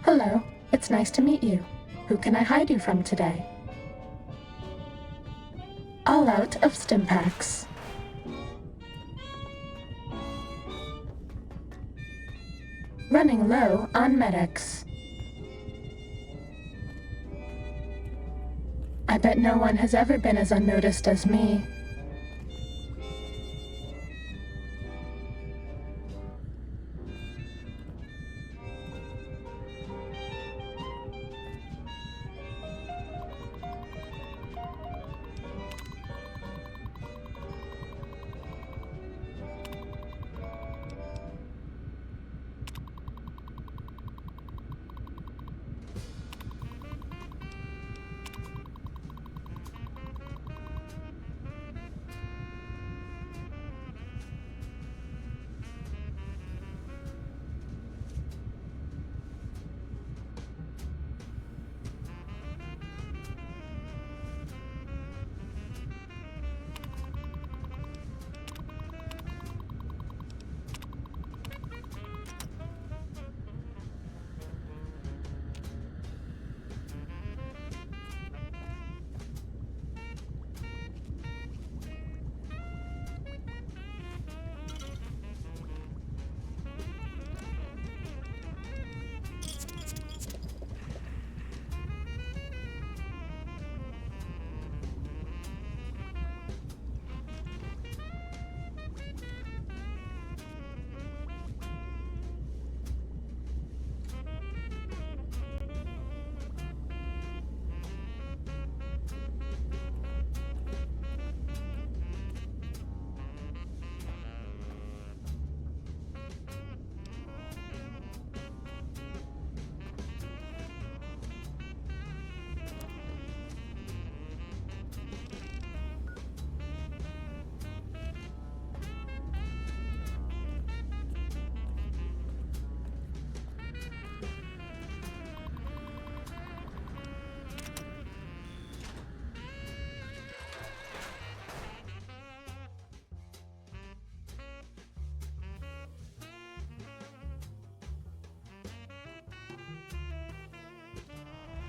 Hello, it's nice to meet you. Who can I hide you from today? All out of stim packs. Running low on medics. I bet no one has ever been as unnoticed as me.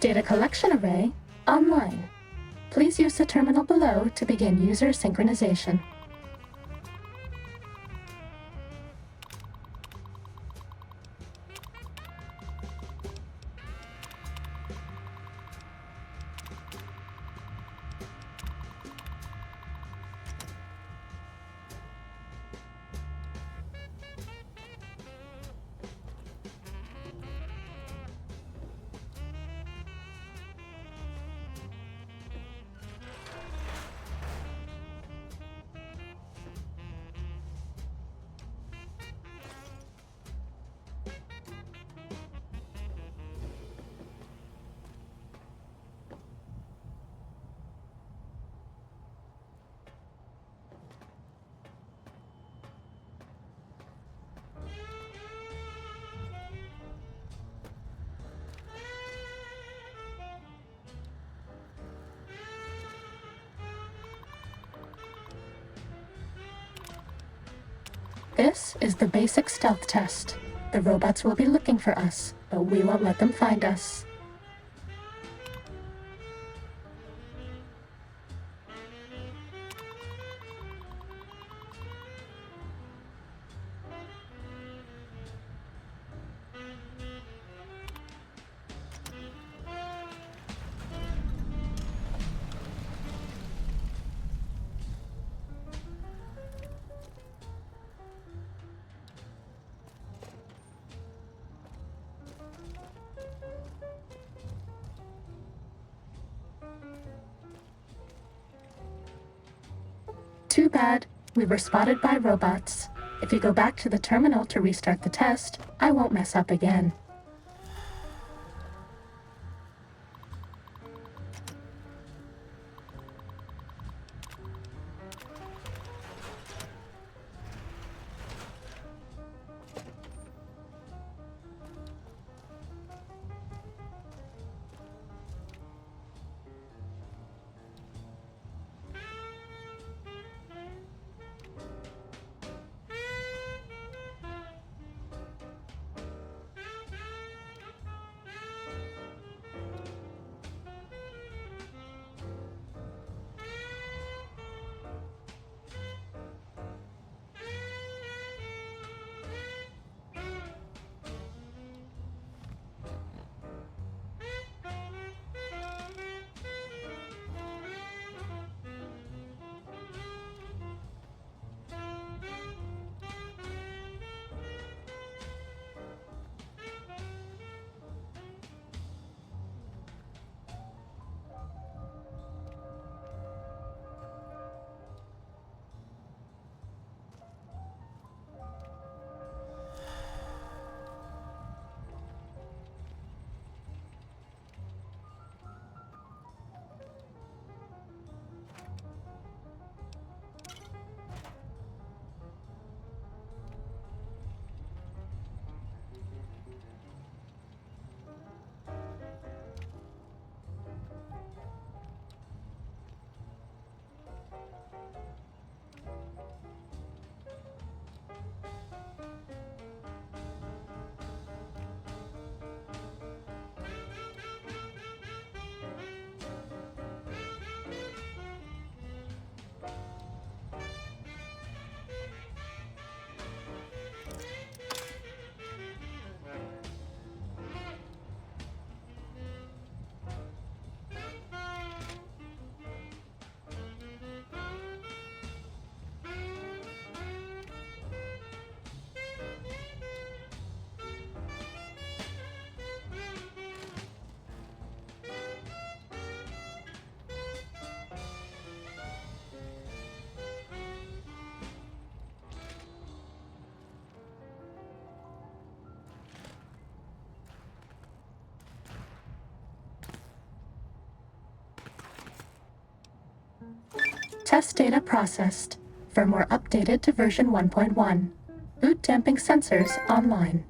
Data collection array online. Please use the terminal below to begin user synchronization. This is the basic stealth test. The robots will be looking for us, but we won't let them find us. Too bad. We were spotted by robots. If you go back to the terminal to restart the test, I won't mess up again. Test data processed. Firmware updated to version 1.1. Boot damping sensors online.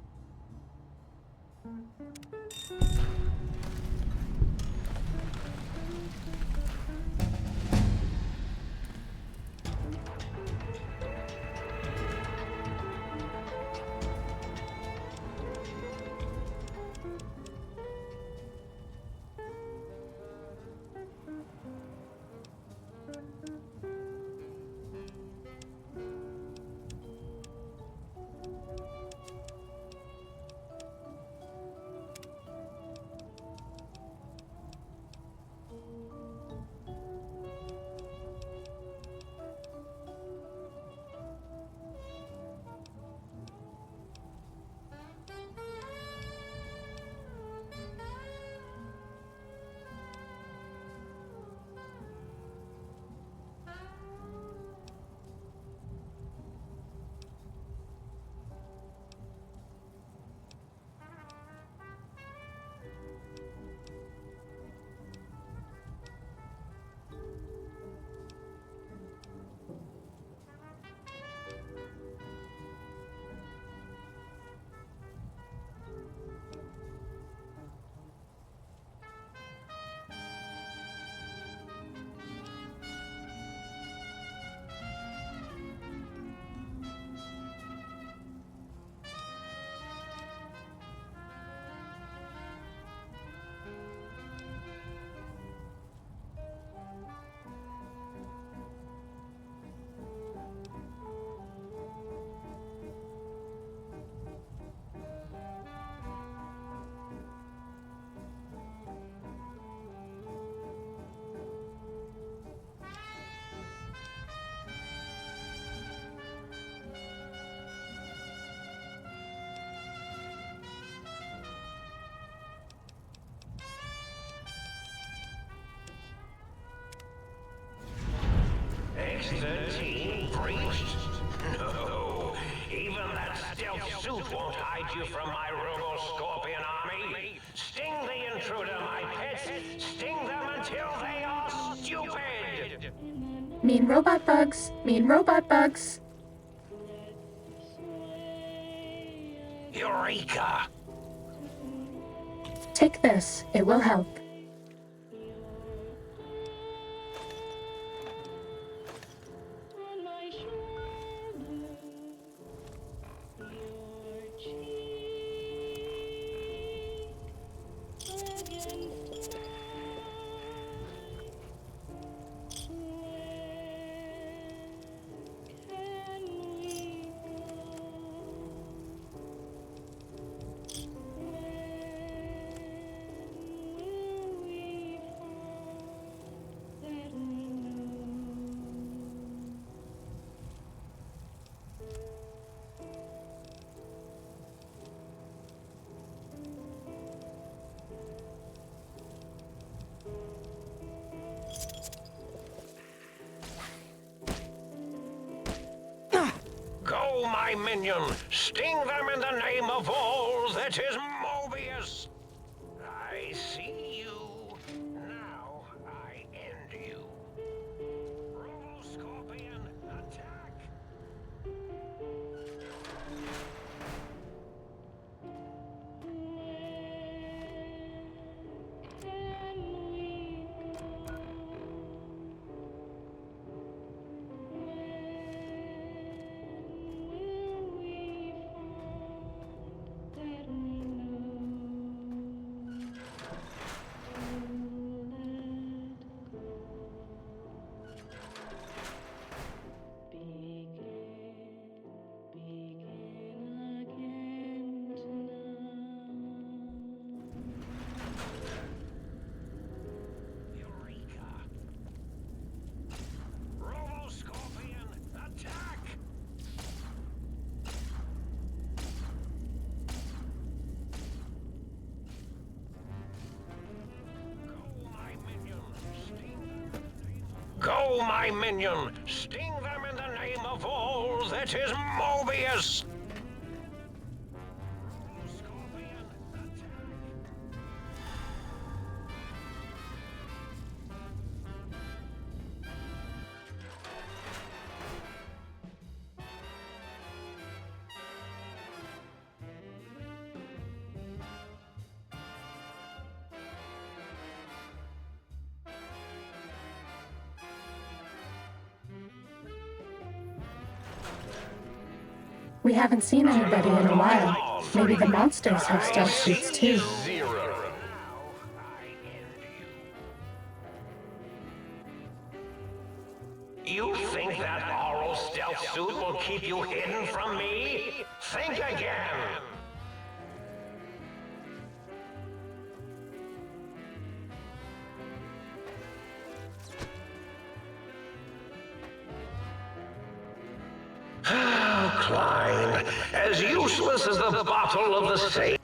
The team breached? No. Even that stealth suit won't hide you from my robo-scorpion army. Sting the intruder, my pets. Sting them until they are stupid. Mean robot bugs. Mean robot bugs. Eureka! Take this. It will help. Go, my minion! Sting them in the name of all that is Mobius! I see you. Now I end you. Robo-scorpion, attack! Go, my minion! Sting them in the name of all that is Mobius! Scorpion, attack! We haven't seen anybody in a while. Maybe the monsters have stealth suits too. You think that oral stealth suit will keep you hidden from me? Think again! Klein, as useless as the bottle of the safe.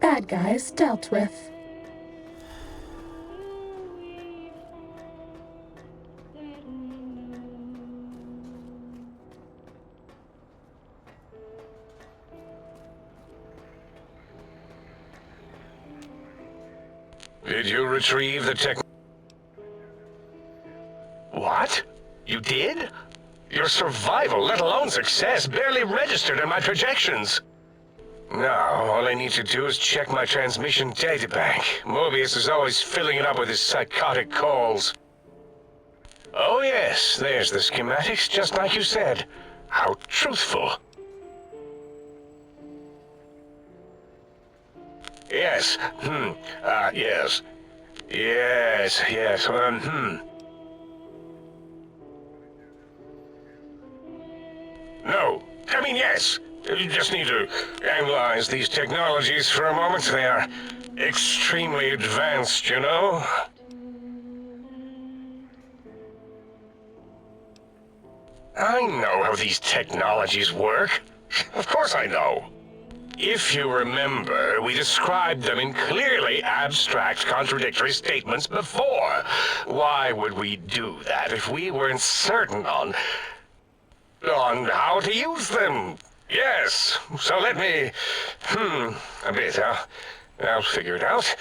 Bad guys dealt with. Did you retrieve the tech? What? You did? Your survival, let alone success, barely registered in my projections. Now, all I need to do is check my transmission databank. Mobius is always filling it up with his psychotic calls. Oh yes, there's the schematics, just like you said. How truthful. Yes, yes. Yes, No, I mean yes. You just need to analyze these technologies for a moment. They are extremely advanced, you know? I know how these technologies work. Of course I know. If you remember, we described them in clearly abstract, contradictory statements before. Why would we do that if we weren't certain on how to use them? Yes, so let me, a bit, huh? I'll figure it out.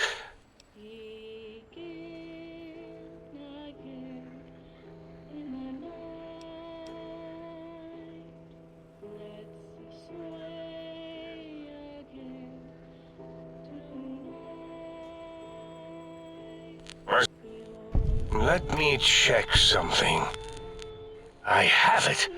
Let me check something. I have it.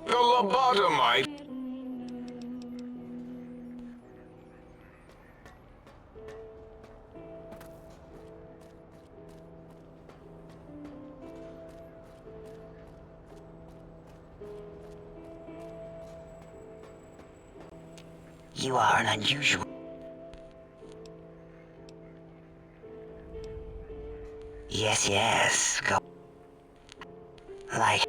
The lobotomite. You are an unusual... Yes, go... Like...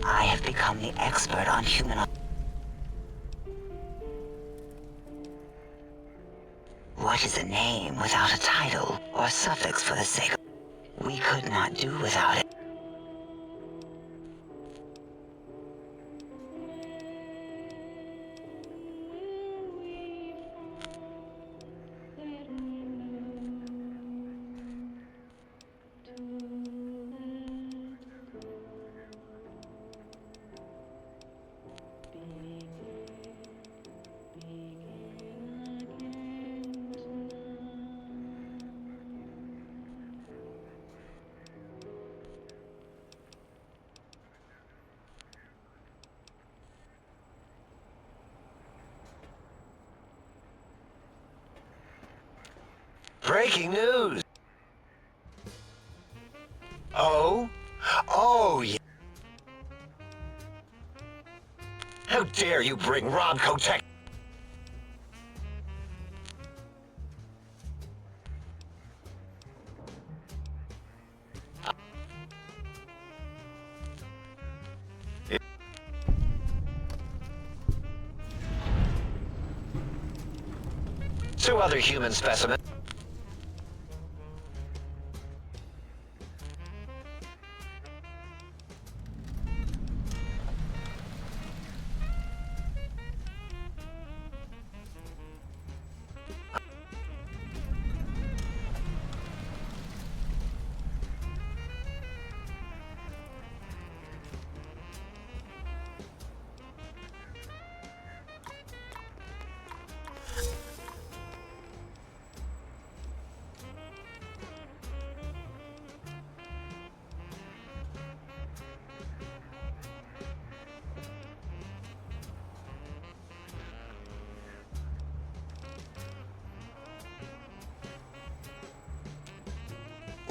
I have become the expert on human... What is a name without a title or suffix for the sake of... We could not do without it. Breaking news. Oh, yeah. How dare you bring Rob Kotek? Two other human specimens.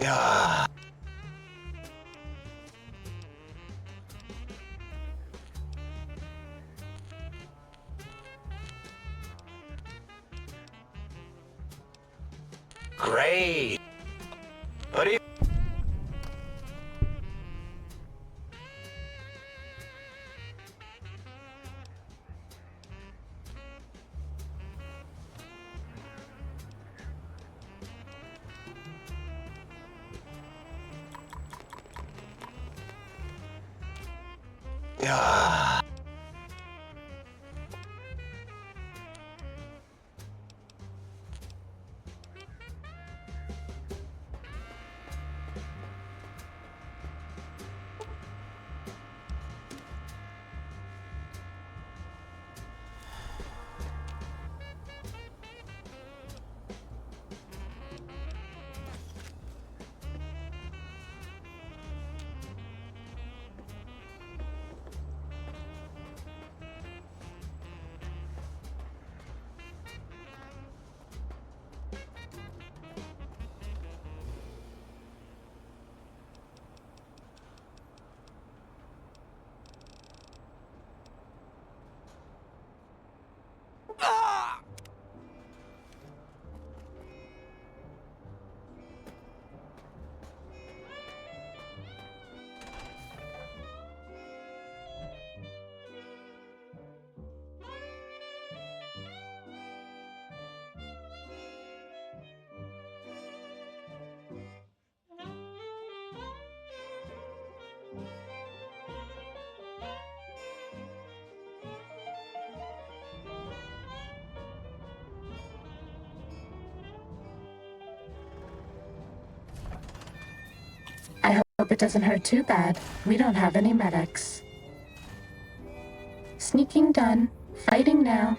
Ah. Great. But if... Ah. it doesn't hurt too bad. We don't have any medics. Sneaking done. Fighting now.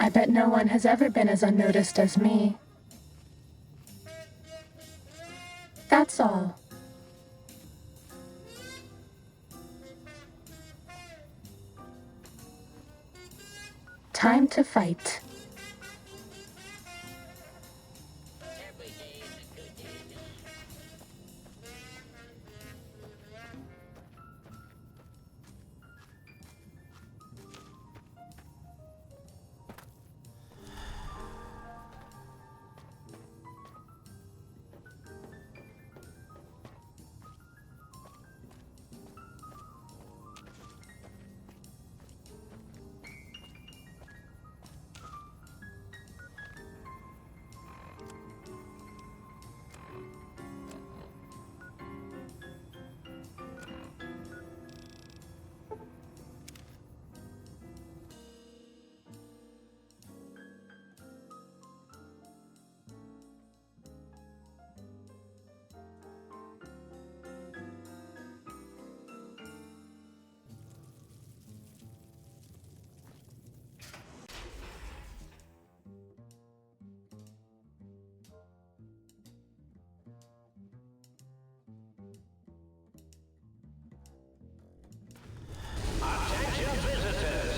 I bet no one has ever been as unnoticed as me. That's all. Time to fight. Attention visitors!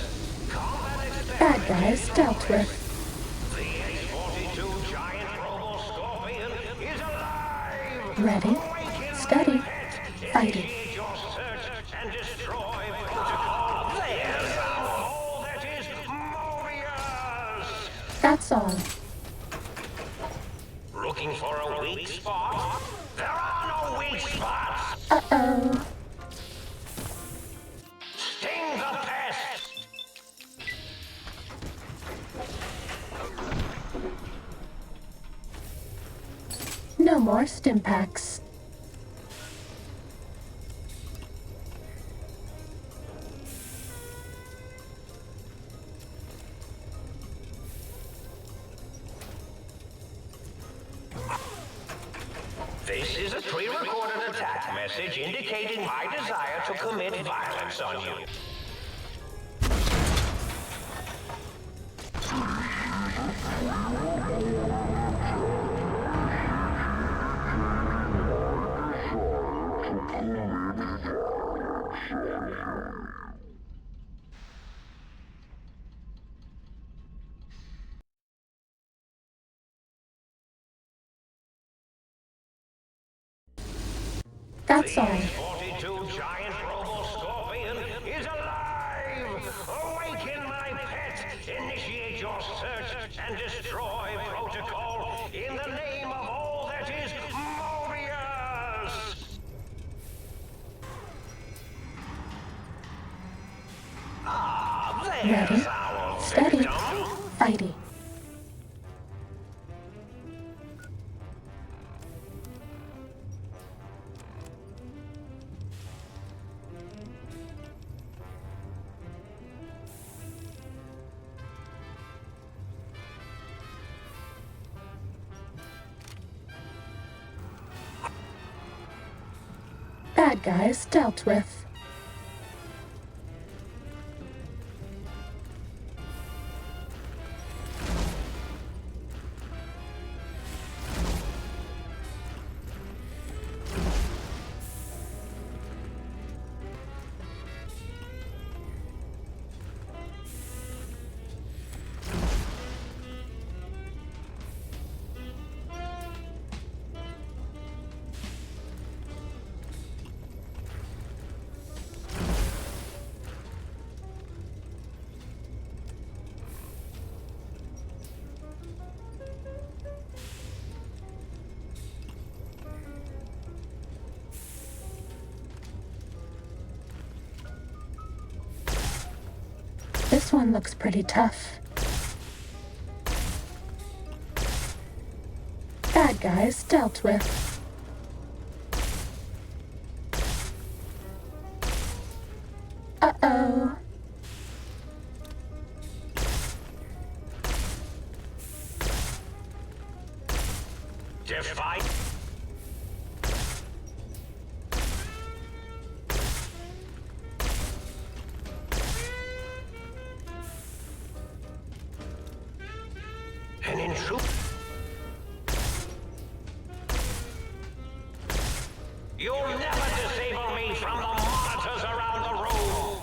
Combat expected. Bad guys dealt with. The H-42 giant robo-scorpion is alive! Ready, steady, fighting. Initiate your search and destroy protocol. There's our hole that is Mobius! That's all. Looking for a weak spot? There are no weak spots! Uh-oh. Sting the pest! No more stimpaks. This is a pre-recorded attack message indicating my desire to commit violence on you. That's all. 42 giant robo-scorpion is alive! Awaken my pet! Initiate your search and destroy protocol in the name of all that is Mobius! Ah, there's Ready, our steady, victim! fighting. Bad guys dealt with. This one looks pretty tough. Bad guys dealt with. Uh-oh. Defy. An intruder. You'll never disable me from the monitors around the room!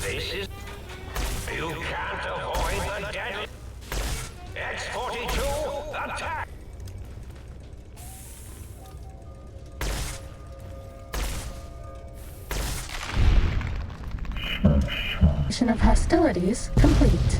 This is... You can't avoid the deadly... X-42, attack! Mission of hostilities complete.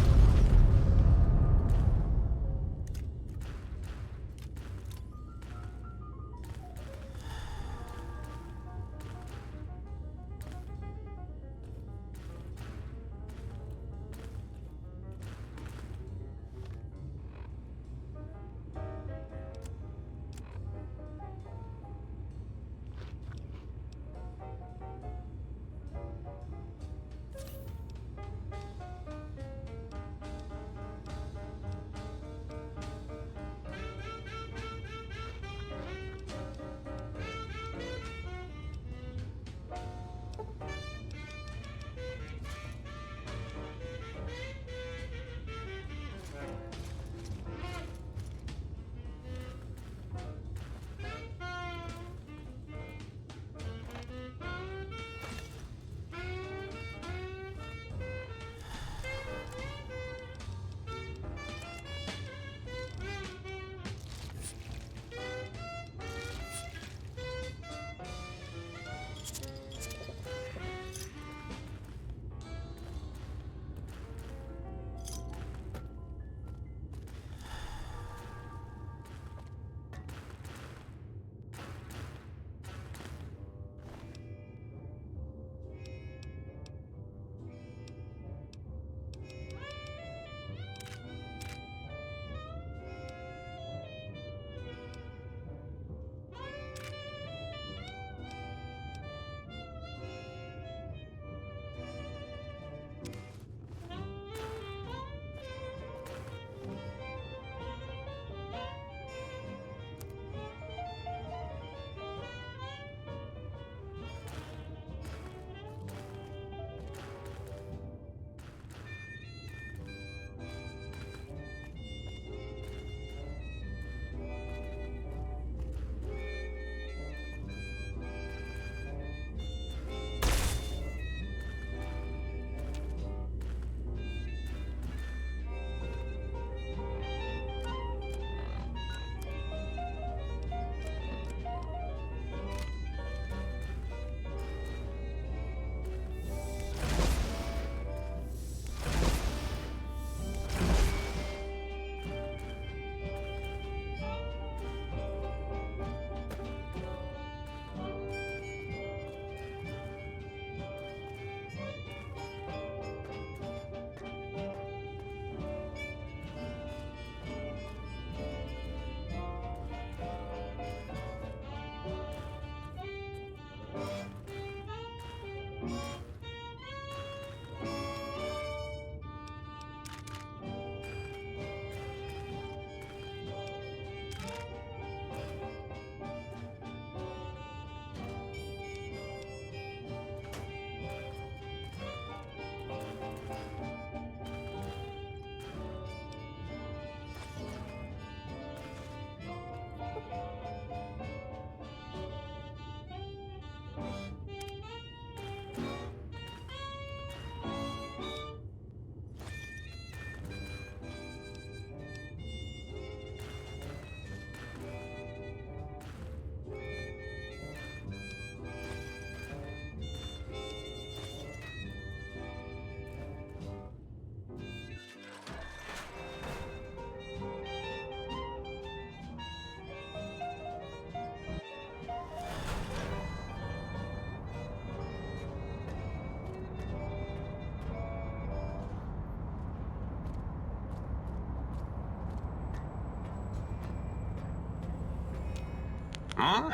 Hmm?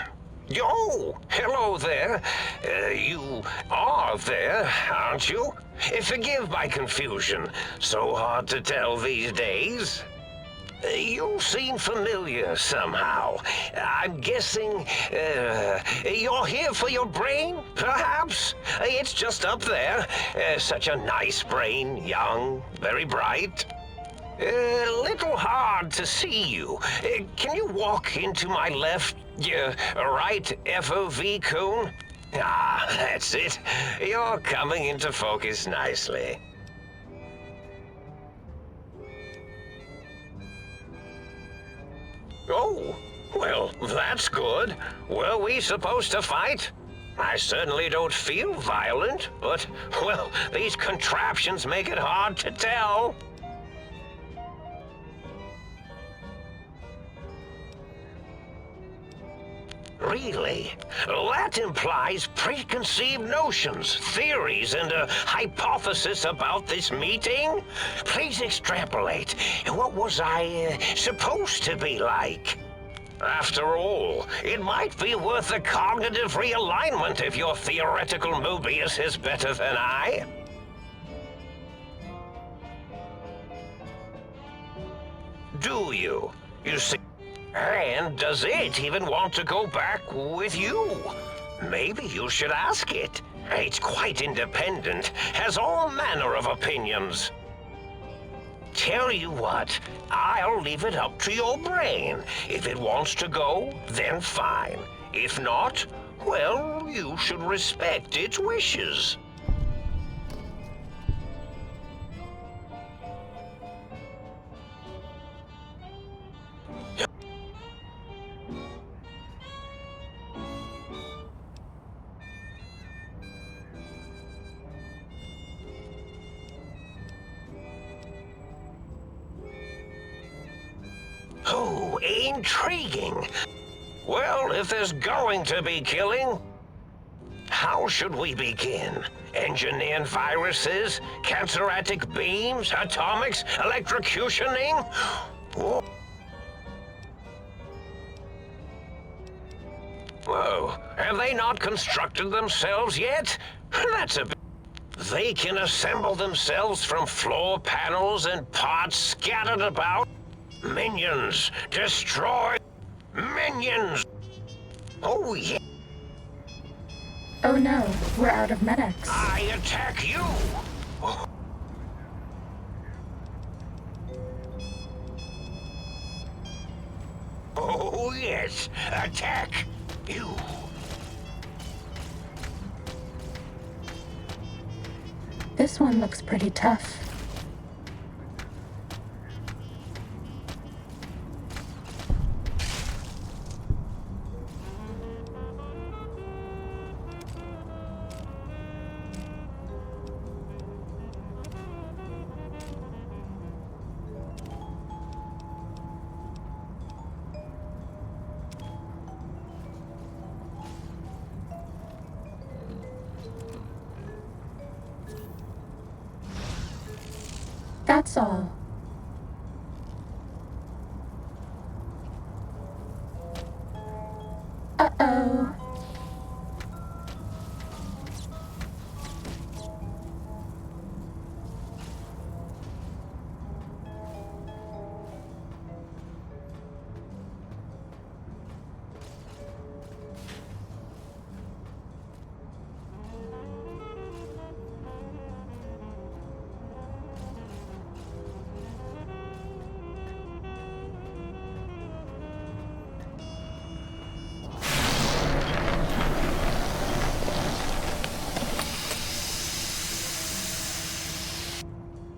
Oh, hello there. You are there, aren't you? Forgive my confusion. So hard to tell these days. You seem familiar somehow. I'm guessing, you're here for your brain, perhaps? It's just up there. Such a nice brain, young, very bright. Little hard to see you. Can you walk into my left, right FOV cone? Ah, that's it. You're coming into focus nicely. Oh, well, that's good. Were we supposed to fight? I certainly don't feel violent, but, well, these contraptions make it hard to tell. Really? That implies preconceived notions, theories, and a hypothesis about this meeting? Please extrapolate. What was I supposed to be like? After all, it might be worth a cognitive realignment if your theoretical Mobius is better than I. Do you? You see... And does it even want to go back with you? Maybe you should ask it. It's quite independent, has all manner of opinions. Tell you what, I'll leave it up to your brain. If it wants to go, then fine. If not, well, you should respect its wishes. Oh, intriguing. Well, if there's going to be killing, how should we begin? Engineering viruses, cancerratic beams, atomics, electrocutioning? Whoa. Whoa, have they not constructed themselves yet? That's a bit... They can assemble themselves from floor panels and parts scattered about. Minions! Destroy! Minions! Oh, yeah. Oh no, we're out of medics. I attack you! Oh, yes. Attack you. This one looks pretty tough. That's all. Uh-oh.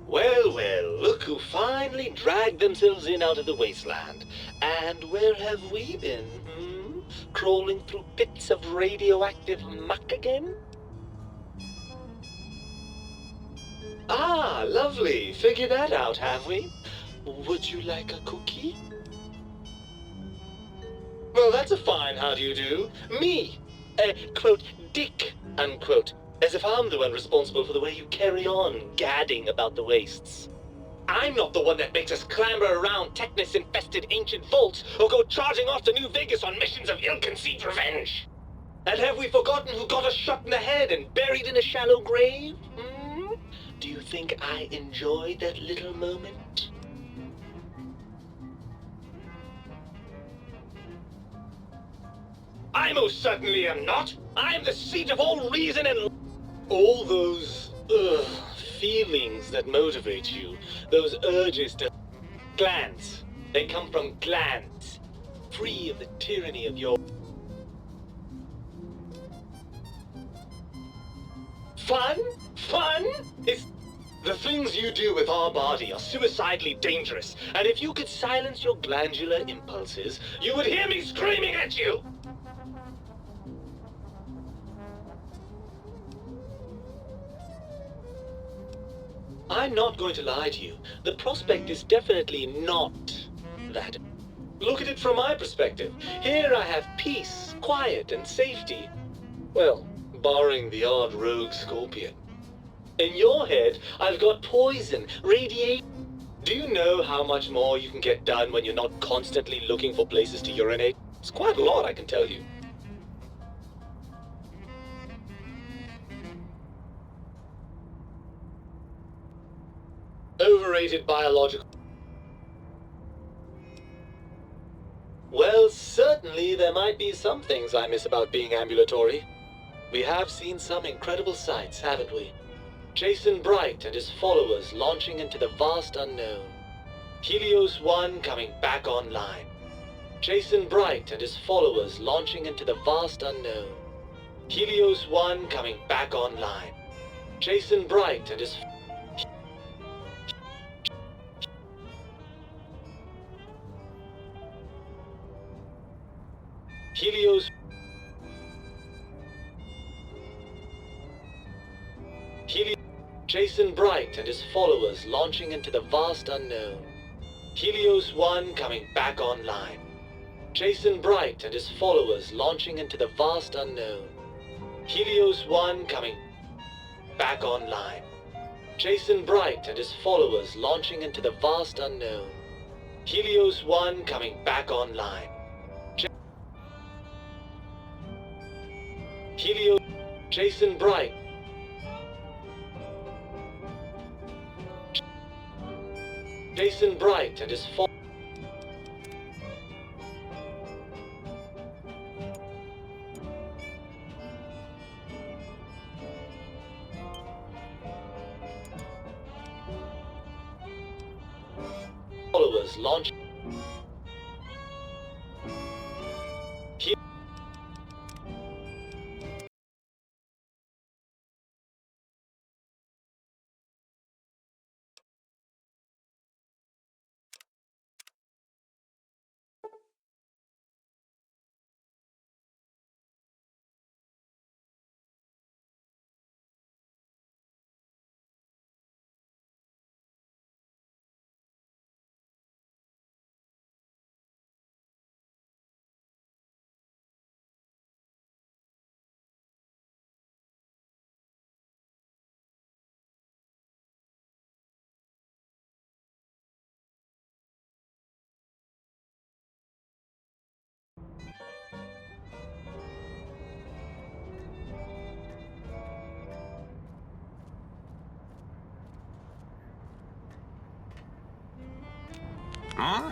Well, well, look who finally dragged themselves in out of the wasteland. And where have we been, Crawling through bits of radioactive muck again? Ah, lovely. Figured that out, have we? Would you like a cookie? Well, that's a fine how do you do. Me, quote, Dick, unquote. As if I'm the one responsible for the way you carry on gadding about the wastes. I'm not the one that makes us clamber around Technus-infested ancient vaults or go charging off to New Vegas on missions of ill-conceived revenge. And have we forgotten who got us shot in the head and buried in a shallow grave? Do you think I enjoyed that little moment? I most certainly am not. I'm the seat of all reason and all those feelings that motivate you, those urges to glands. They come from glands, free of the tyranny of your fun. Fun is the things you do with our body are suicidally dangerous, and if you could silence your glandular impulses, you would hear me screaming at you. I'm not going to lie to you. The prospect is definitely not that. Look at it from my perspective. Here I have peace, quiet, and safety. Well, barring the odd rogue scorpion. In your head, I've got poison, radiation. Do you know how much more you can get done when you're not constantly looking for places to urinate? It's quite a lot, I can tell you. Overrated biological. Well, certainly there might be some things I miss about being ambulatory. We have seen some incredible sights, haven't we? Jason Bright and his followers launching into the vast unknown. Helios 1 coming back online. Jason Bright and his followers launching into the vast unknown. Helios 1 coming back online. Jason Bright and his Helios Jason Bright and his followers launching into the vast unknown. Helios 1 coming back online. Jason Bright and his followers launching into the vast unknown. Helios 1 coming back online. Jason Bright and his followers launching into the vast unknown. Helios 1 coming back online. Helios Jason Bright. Jason Bright and his followers launch. Huh?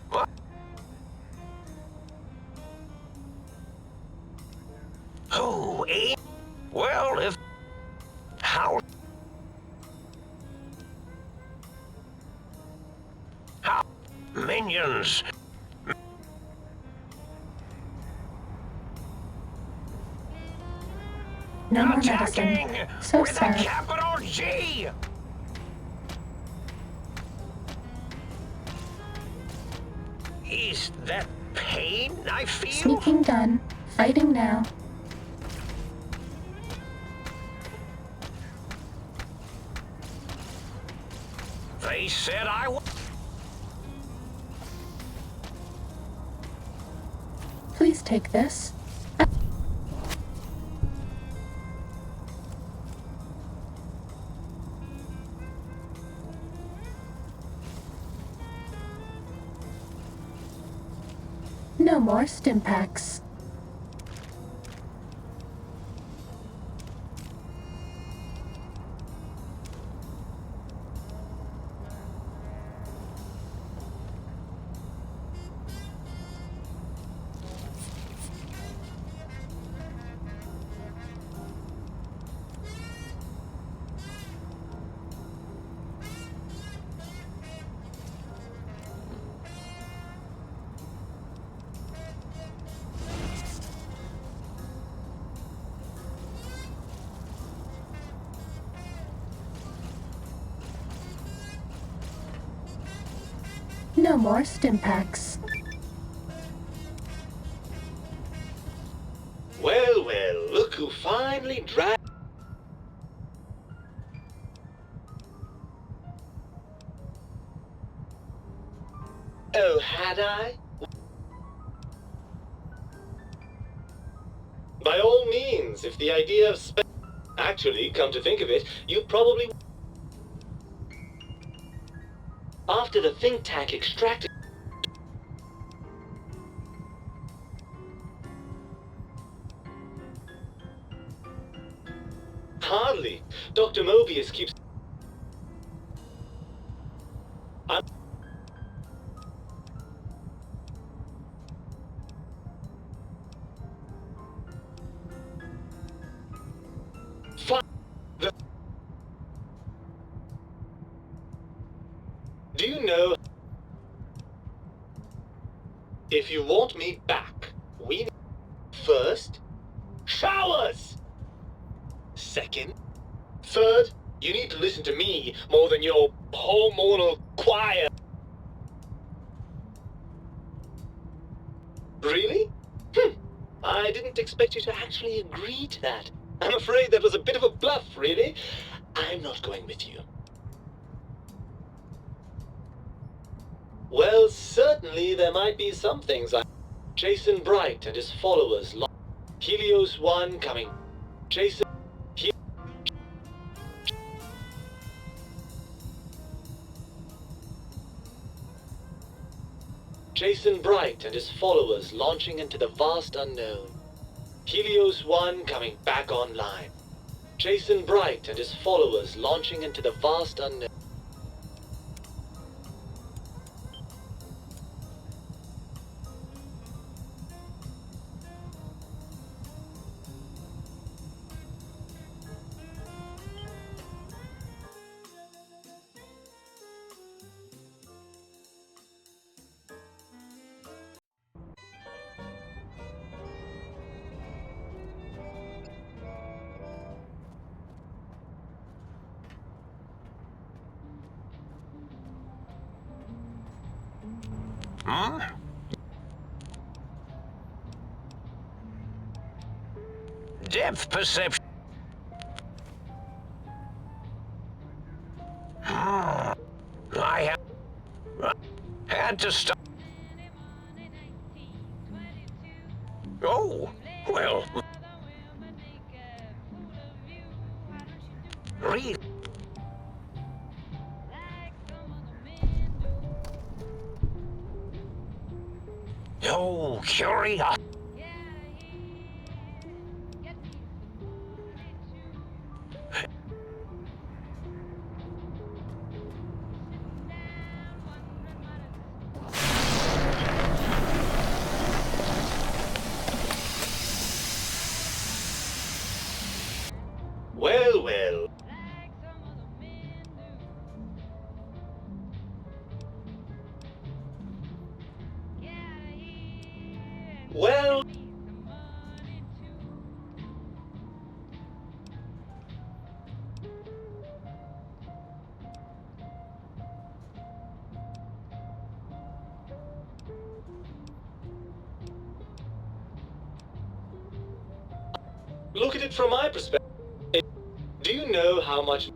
What? Oh, eh? Well, if... How... How... Minions... No more Attacking medicine. So with a sad. capital G! Is that pain I feel? Sneaking done. Fighting now. They said I w- Please take this. No more stim packs. No more Stimpaks. Well, well, look who finally dragged... Oh, had I? By all means, if the idea of actually, come to think of it, you probably... After the think tank extracted... Hardly. Dr. Mobius keeps... I'm... Do you know... If you want me back, we need... First, showers! Second, third, you need to listen to me more than your hormonal choir. Really? I didn't expect you to actually agree to that. I'm afraid that was a bit of a bluff, really. I'm not going with you. Well, certainly there might be some things like Jason Bright and his followers. Helios 1 coming. Jason... Jason Bright and his followers launching into the vast unknown. Helios 1 coming back online. Jason Bright and his followers launching into the vast unknown. Huh? Depth perception. I had to stop. Oh, well. Read. Oh, curious. Well, well. Well... Look at it from my perspective. Do you know how much...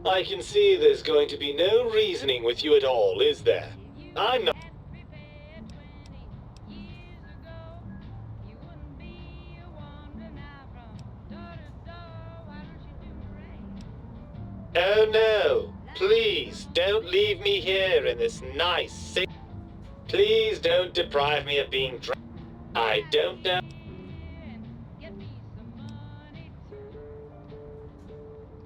I can see there's going to be no reasoning with you at all, is there? I'm not... Oh no! Please, don't leave me here in this nice sick... Please don't deprive me of being drunk. I don't know...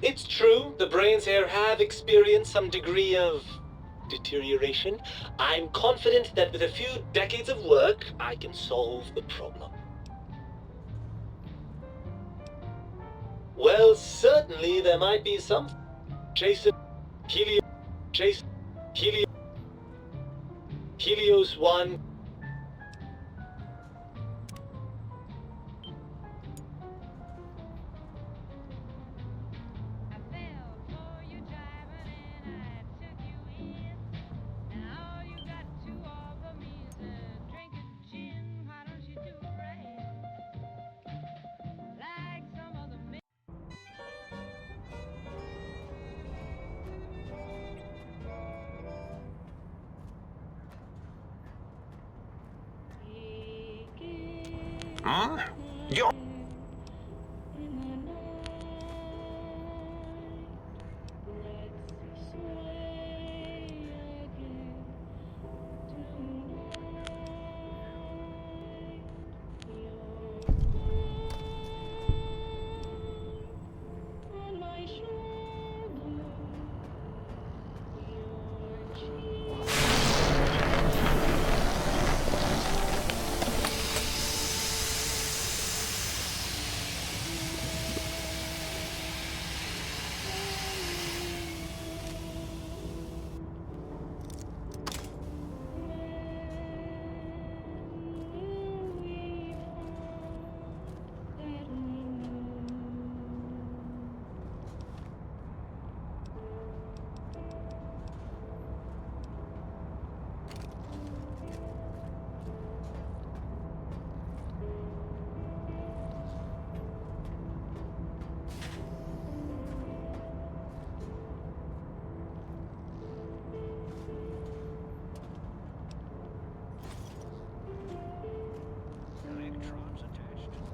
It's true, the brains here have experienced some degree of... deterioration. I'm confident that with a few decades of work, I can solve the problem. Well, certainly there might be some... Jason... Helios 1... Hmm? You're... Electrons attached to the...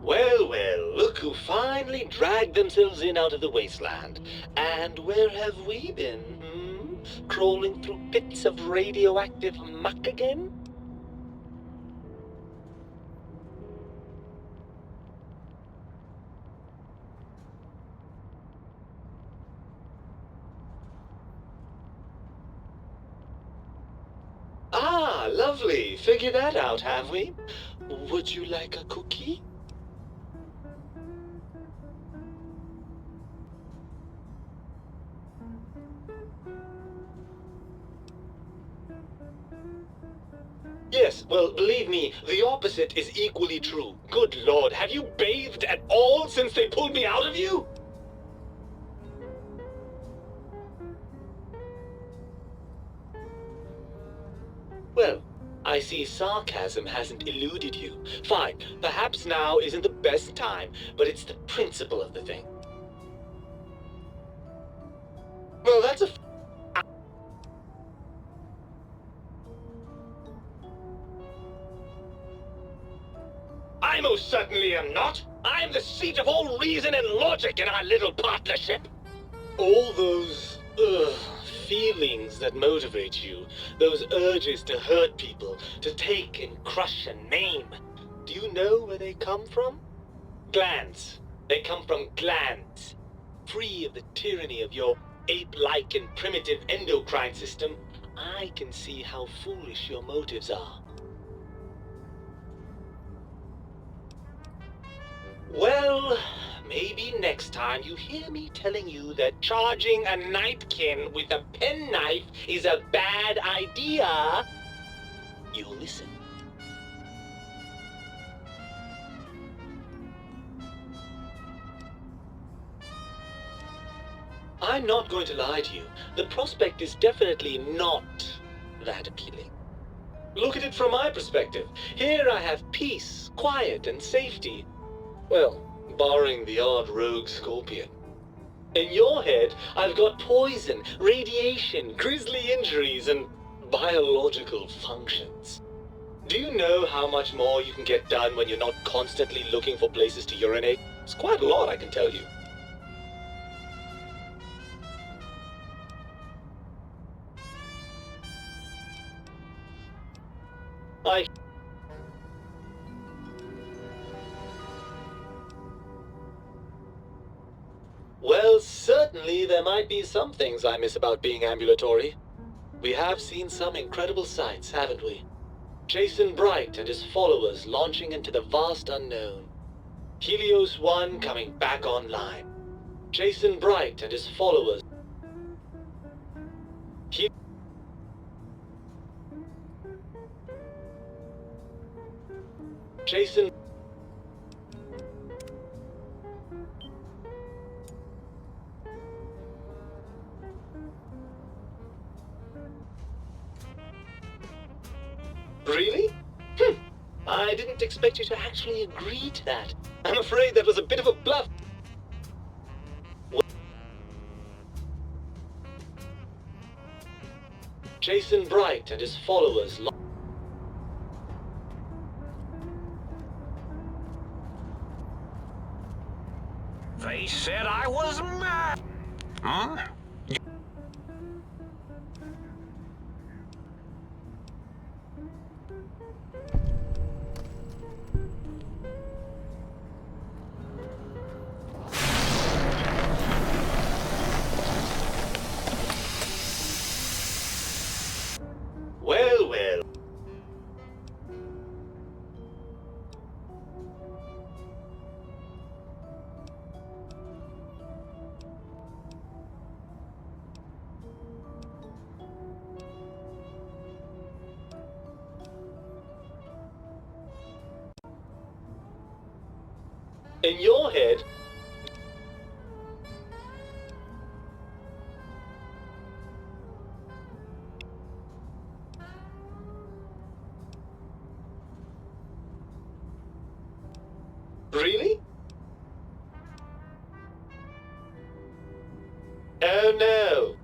Well, well, look who finally dragged themselves in out of the wasteland. And where have we been, Crawling through pits of radioactive muck again? Ah, lovely. Figured that out, have we? Would you like a cookie? Yes, well, believe me, the opposite is equally true. Good Lord, have you bathed at all since they pulled me out of you? Well, I see sarcasm hasn't eluded you. Fine, perhaps now isn't the best time, but it's the principle of the thing. Well, that's a... I most certainly am not. I'm the seat of all reason and logic in our little partnership. All those, feelings that motivate you, those urges to hurt people, to take and crush and maim, do you know where they come from? Glands. They come from glands. Free of the tyranny of your ape-like and primitive endocrine system, I can see how foolish your motives are. Well, maybe next time you hear me telling you that charging a nightkin with a penknife is a bad idea, you'll listen. I'm not going to lie to you. The prospect is definitely not that appealing. Look at it from my perspective. Here I have peace, quiet, and safety. Well, barring the odd rogue scorpion. In your head, I've got poison, radiation, grisly injuries, and biological functions. Do you know how much more you can get done when you're not constantly looking for places to urinate? It's quite a lot, I can tell you. Well, certainly there might be some things I miss about being ambulatory. We have seen some incredible sights, haven't we? Jason Bright and his followers launching into the vast unknown. Helios 1 coming back online. Jason Bright and his followers. Jason... Really? I didn't expect you to actually agree to that. I'm afraid that was a bit of a bluff. Jason Bright and his followers. They said I was mad. Huh? Well, well. In your head, really? Oh no.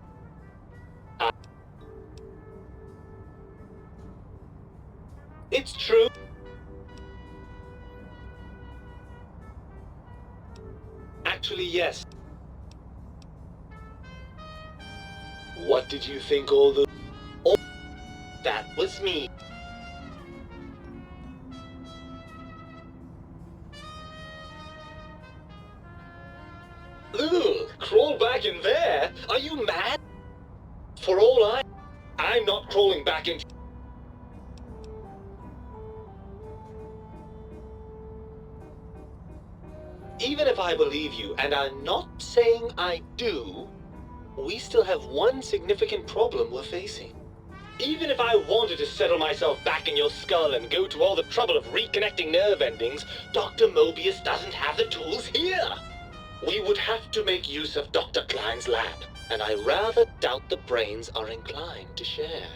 It's true. Actually, yes. What did you think all the... Oh, that was me. Ugh, crawl back in there? Are you mad? For all I'm not crawling back in... Even if I believe you, and I'm not saying I do, we still have one significant problem we're facing. Even if I wanted to settle myself back in your skull and go to all the trouble of reconnecting nerve endings, Dr. Mobius doesn't have the tools here. We would have to make use of Dr. Klein's lab, and I rather doubt the brains are inclined to share.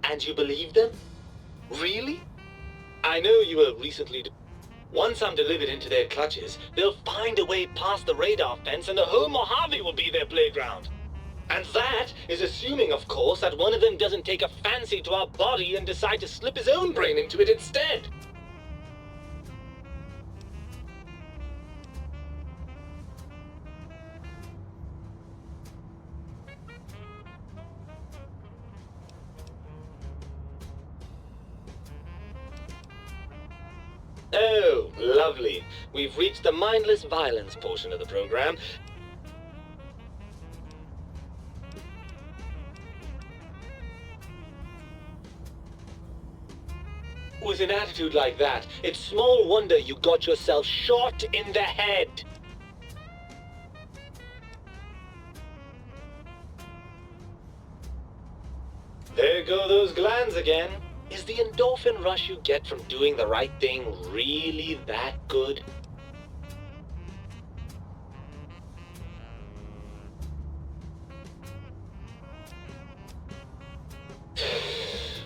And you believe them? Really? I know you were recently... Once I'm delivered into their clutches, they'll find a way past the radar fence and the whole Mojave will be their playground. And that is assuming, of course, that one of them doesn't take a fancy to our body and decide to slip his own brain into it instead. Oh, lovely. We've reached the mindless violence portion of the program. With an attitude like that, it's small wonder you got yourself shot in the head. There go those glands again. Is the endorphin rush you get from doing the right thing really that good?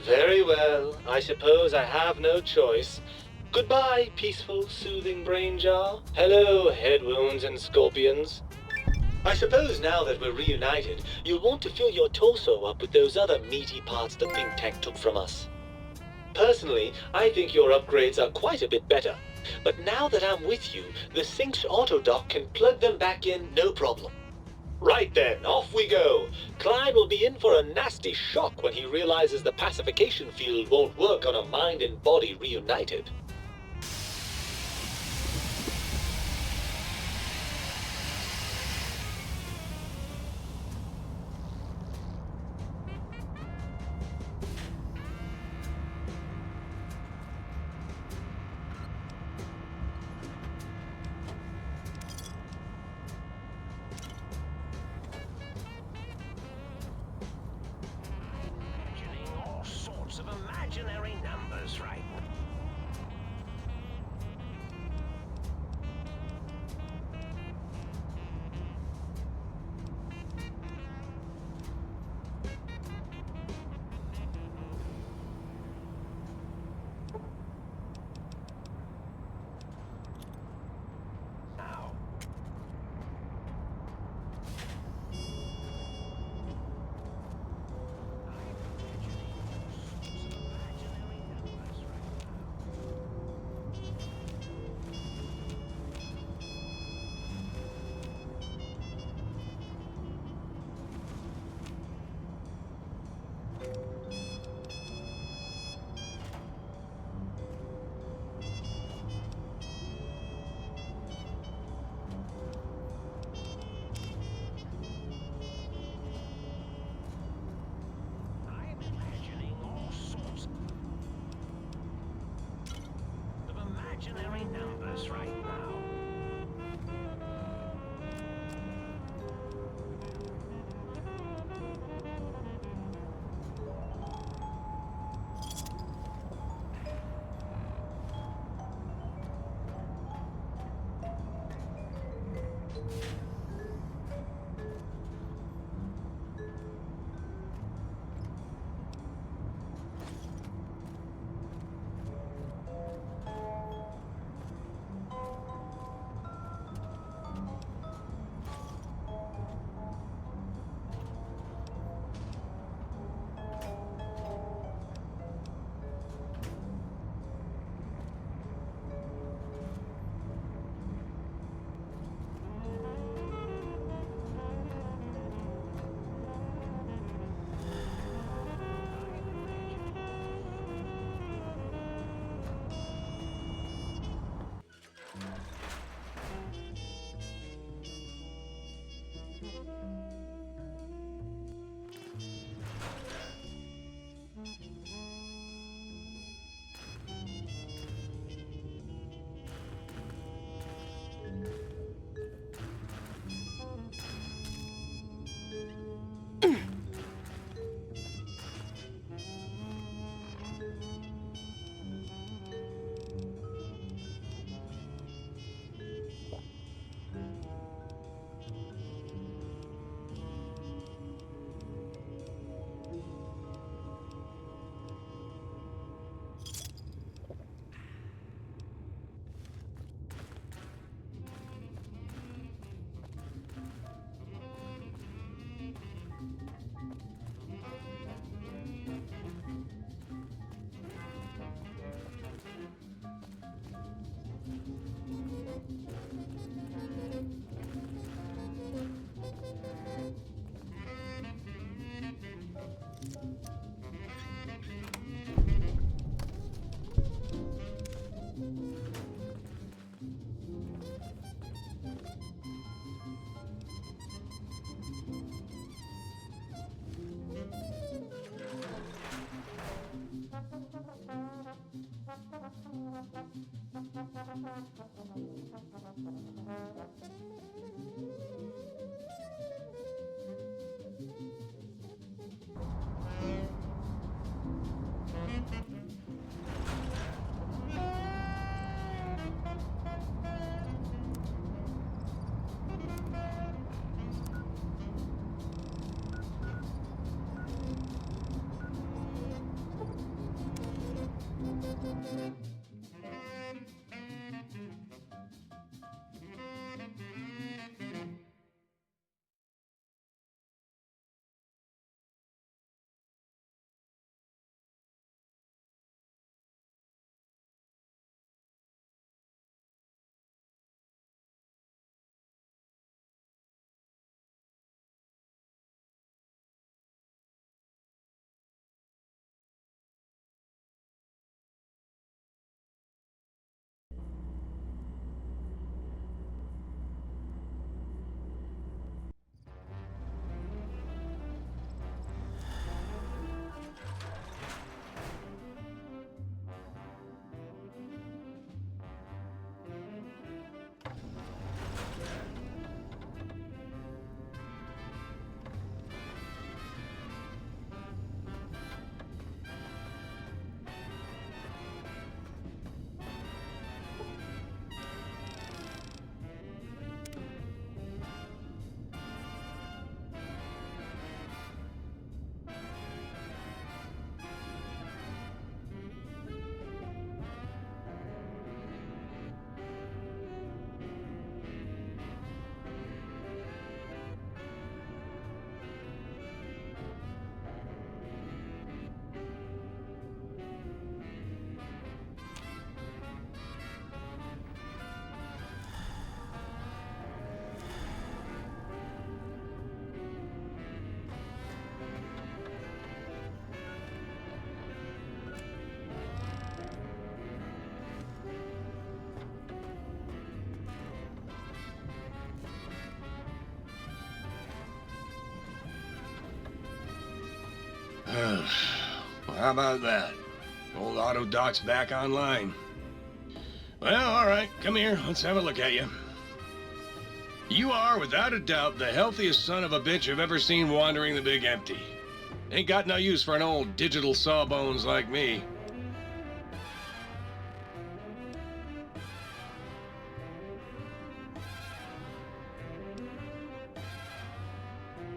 Very well. I suppose I have no choice. Goodbye, peaceful, soothing brain jar. Hello, head wounds and scorpions. I suppose now that we're reunited, you'll want to fill your torso up with those other meaty parts the think tank took from us. Personally, I think your upgrades are quite a bit better. But now that I'm with you, the Sync's autodock can plug them back in no problem. Right then, off we go. Klein will be in for a nasty shock when he realizes the pacification field won't work on a mind and body reunited. Of imaginary numbers right us right now. Well, how about that? Old auto dock's back online. Well, all right. Come here. Let's have a look at you. You are, without a doubt, the healthiest son of a bitch I've ever seen wandering the big empty. Ain't got no use for an old digital sawbones like me.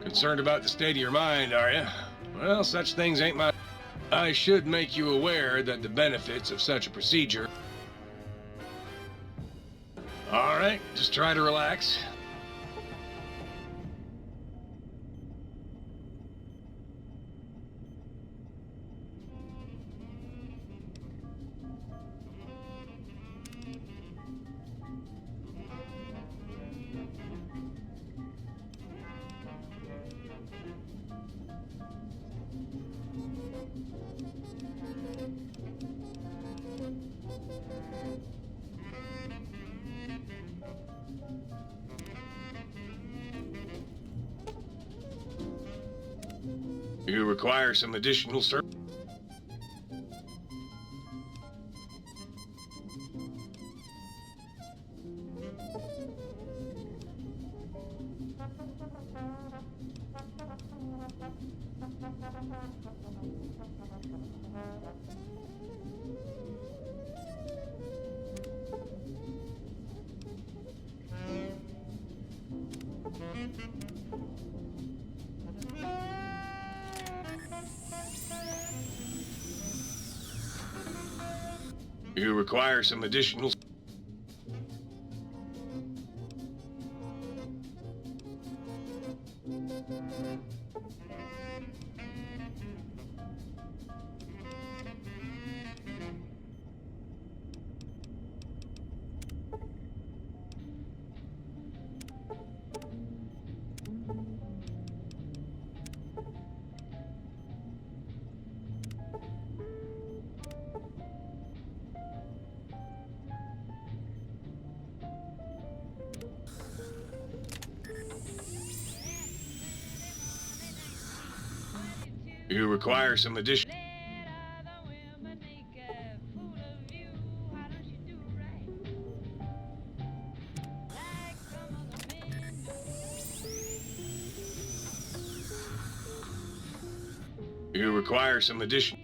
Concerned about the state of your mind, are you? Well, such things ain't my... I should make you aware that the benefits of such a procedure... All right, just try to relax. You require some additional service. You require some additional... You require some additional... You require some additional...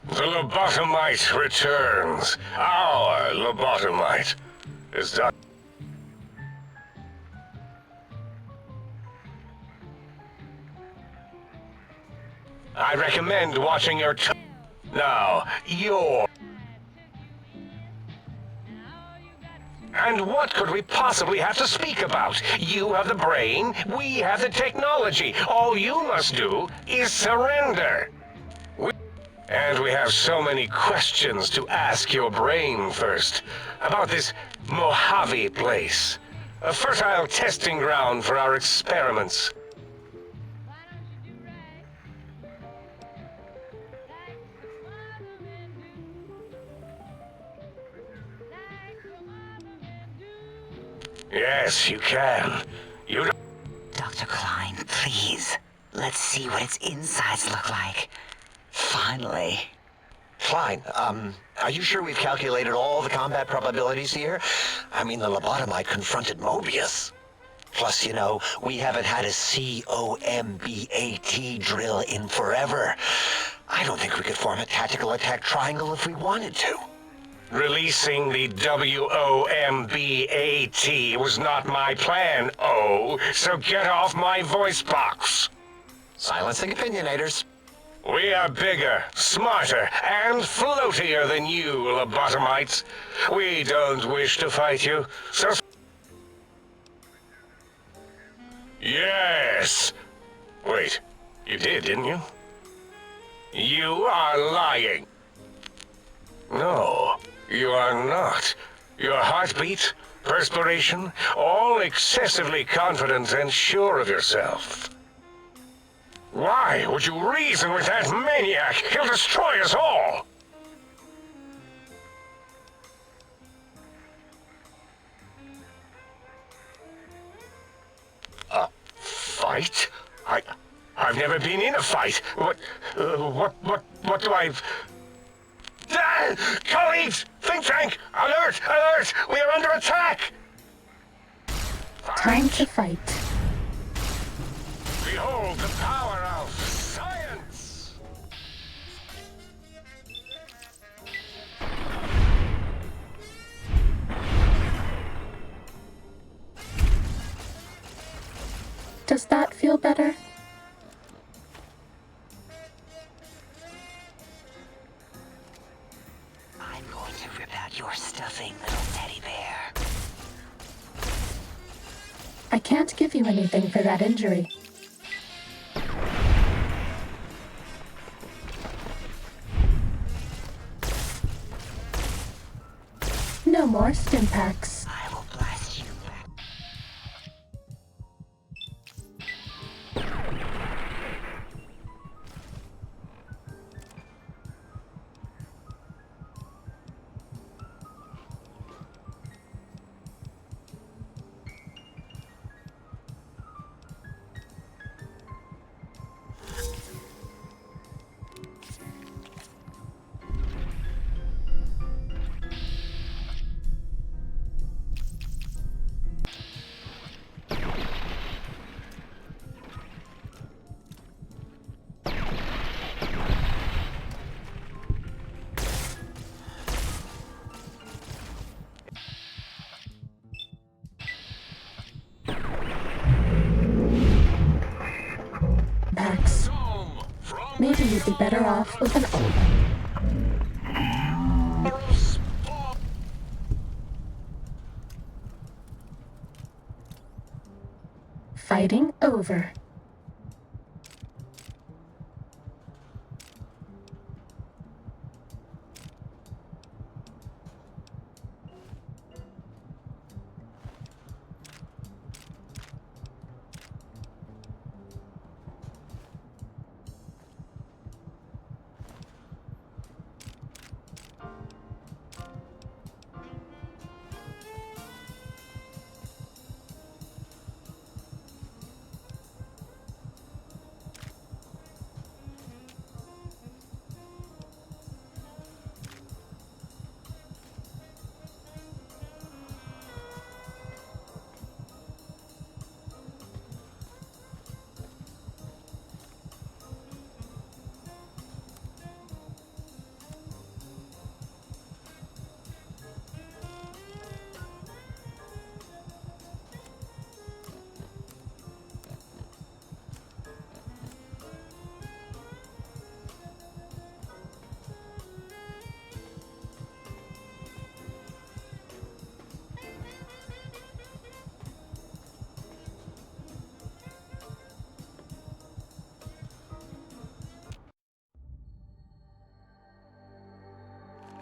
The lobotomite returns. Our lobotomite is done. I recommend watching your now, your... And what could we possibly have to speak about? You have the brain, we have the technology. All you must do is surrender. And we have so many questions to ask your brain first. About this Mojave place. A fertile testing ground for our experiments. Yes, you can. You don't... Dr. Klein, please. Let's see what its insides look like. Finally. Klein, are you sure we've calculated all the combat probabilities here? I mean, the lobotomite confronted Mobius. Plus, you know, we haven't had a COMBAT drill in forever. I don't think we could form a tactical attack triangle if we wanted to. Releasing the WOMBAT was not my plan, so get off my voice box. Silencing opinionators. We are bigger, smarter, and floatier than you, lobotomites. We don't wish to fight you, so... Yes! Wait, you did, didn't you? You are lying. No, you are not. Your heartbeat, perspiration, all excessively confident and sure of yourself. Why would you reason with that maniac? He'll destroy us all! A fight? I've never been in a fight. What do I... Ah! Colleagues! Think tank! Alert! Alert! We are under attack! Time to fight. Behold the power of science! Does that feel better? I'm going to rip out your stuffing, little teddy bear. I can't give you anything for that injury. No more stim packs. I will blast you back. Packs. Maybe you'd be better off with an Fighting over.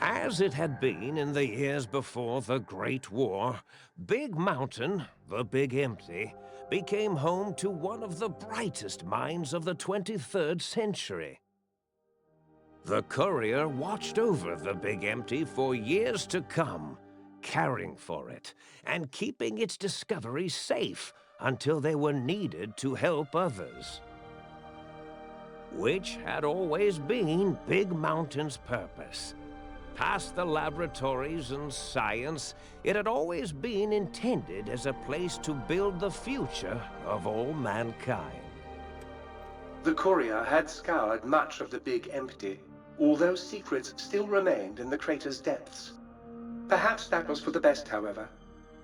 As it had been in the years before the Great War, Big Mountain, the Big Empty, became home to one of the brightest minds of the 23rd century. The courier watched over the Big Empty for years to come, caring for it and keeping its discoveries safe until they were needed to help others. Which had always been Big Mountain's purpose. Past the laboratories and science, it had always been intended as a place to build the future of all mankind. The courier had scoured much of the Big Empty, although secrets still remained in the crater's depths. Perhaps that was for the best, however.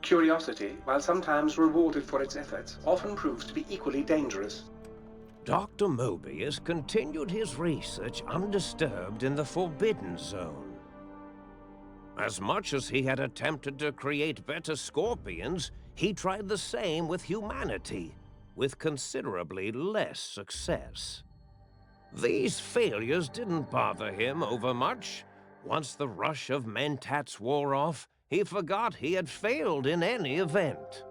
Curiosity, while sometimes rewarded for its efforts, often proves to be equally dangerous. Dr. Mobius continued his research undisturbed in the Forbidden Zone. As much as he had attempted to create better scorpions, he tried the same with humanity, with considerably less success. These failures didn't bother him over much. Once the rush of mentats wore off, he forgot he had failed in any event.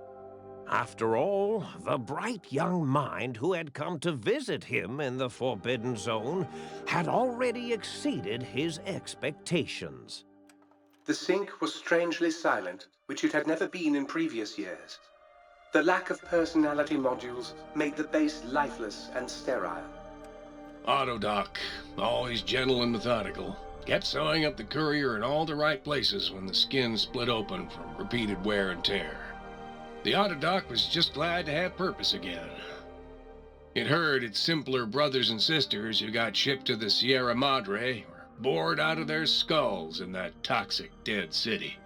After all, the bright young mind who had come to visit him in the Forbidden Zone had already exceeded his expectations. The sink was strangely silent, which it had never been in previous years. The lack of personality modules made the base lifeless and sterile. Autodoc, always gentle and methodical, kept sewing up the courier in all the right places when the skin split open from repeated wear and tear. The Autodoc was just glad to have purpose again. It heard its simpler brothers and sisters who got shipped to the Sierra Madre were bored out of their skulls in that toxic, dead city.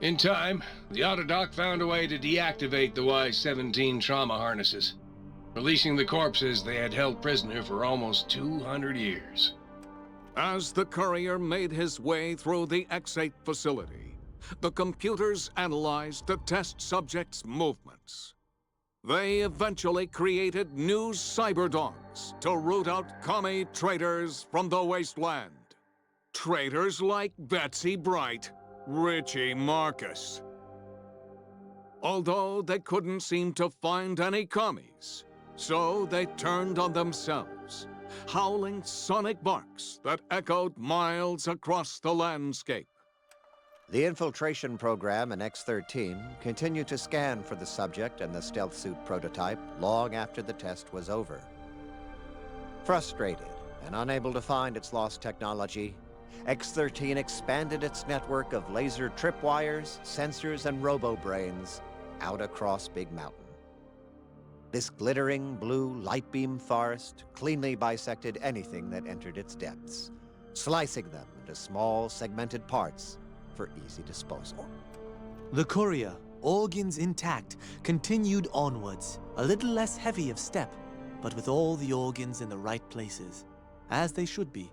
In time, the Autodoc found a way to deactivate the Y-17 trauma harnesses, releasing the corpses they had held prisoner for almost 200 years. As the courier made his way through the X-8 facility, the computers analyzed the test subject's movements. They eventually created new cyberdogs to root out commie traitors from the wasteland. Traitors like Betsy Bright, Richie Marcus. Although they couldn't seem to find any commies, so they turned on themselves, howling sonic barks that echoed miles across the landscape. The infiltration program in X-13 continued to scan for the subject and the stealth suit prototype long after the test was over. Frustrated and unable to find its lost technology, X-13 expanded its network of laser tripwires, sensors, and robo-brains out across Big Mountain. This glittering blue light beam forest cleanly bisected anything that entered its depths, slicing them into small segmented parts for easy disposal. The courier, organs intact, continued onwards, a little less heavy of step, but with all the organs in the right places, as they should be.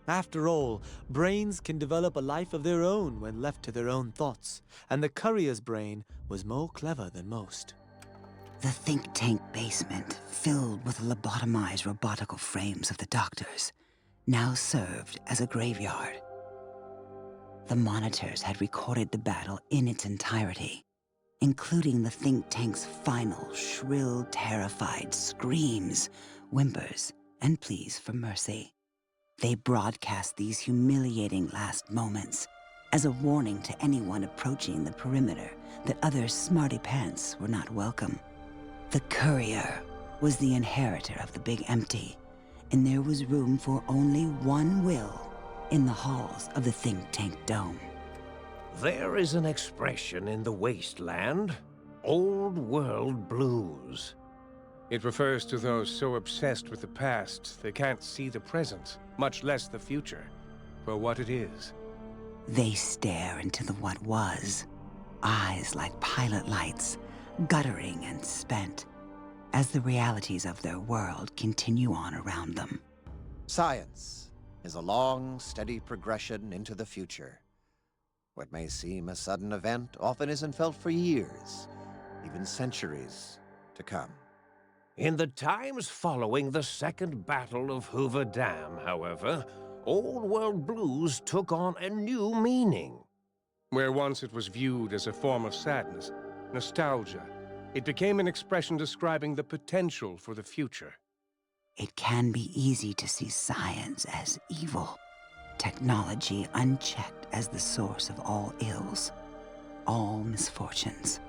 After all, brains can develop a life of their own when left to their own thoughts, and the courier's brain was more clever than most. The think tank basement, filled with the lobotomized robotical frames of the doctors, now served as a graveyard. The monitors had recorded the battle in its entirety, including the think tank's final, shrill, terrified screams, whimpers, and pleas for mercy. They broadcast these humiliating last moments as a warning to anyone approaching the perimeter that other smarty pants were not welcome. The courier was the inheritor of the Big Empty, and there was room for only one will in the halls of the think tank dome. There is an expression in the wasteland, old world blues. It refers to those so obsessed with the past they can't see the present, much less the future, for what it is. They stare into the what was, eyes like pilot lights, guttering and spent, as the realities of their world continue on around them. Science is a long, steady progression into the future. What may seem a sudden event often isn't felt for years, even centuries to come. In the times following the Second Battle of Hoover Dam, however, Old World blues took on a new meaning. Where once it was viewed as a form of sadness, nostalgia, it became an expression describing the potential for the future. It can be easy to see science as evil, technology unchecked as the source of all ills, all misfortunes.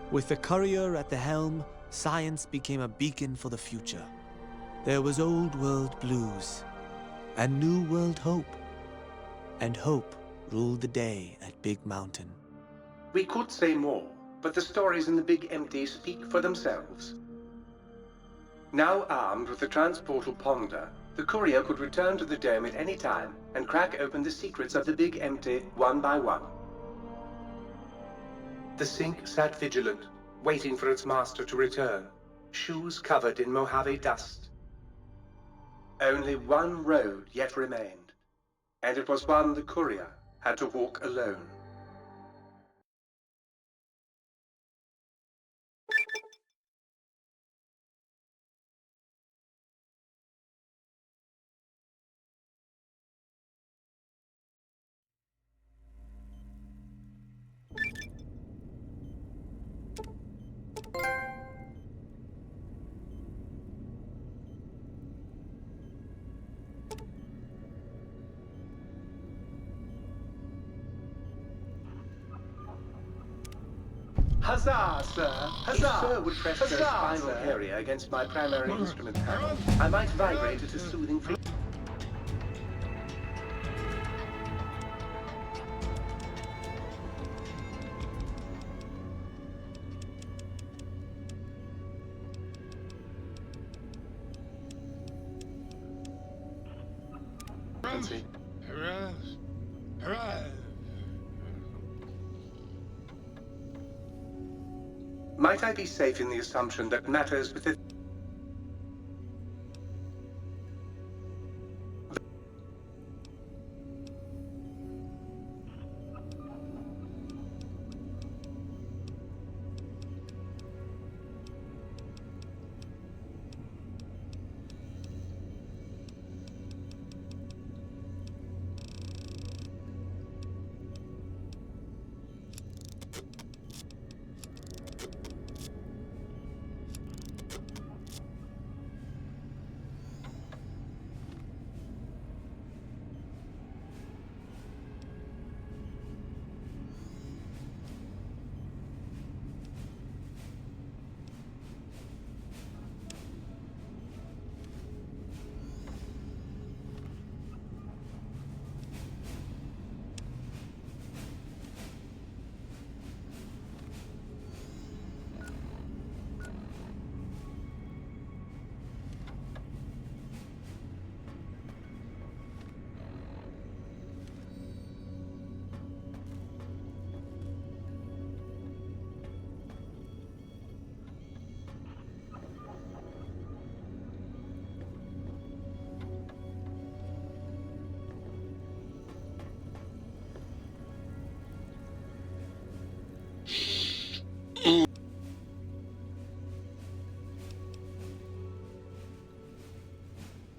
With the courier at the helm, science became a beacon for the future. There was old world blues, and new world hope. And hope ruled the day at Big Mountain. We could say more, but the stories in the Big Empty speak for themselves. Now armed with the transportal ponder, the courier could return to the dome at any time and crack open the secrets of the Big Empty one by one. The sink sat vigilant, waiting for its master to return, shoes covered in Mojave dust. Only one road yet remained, and it was one the courier had to walk alone. Huzzah, sir! Huzzah! If sir would press the spinal area against my primary instrument panel, I might vibrate it a soothing flow. Might I be safe in the assumption that matters with the...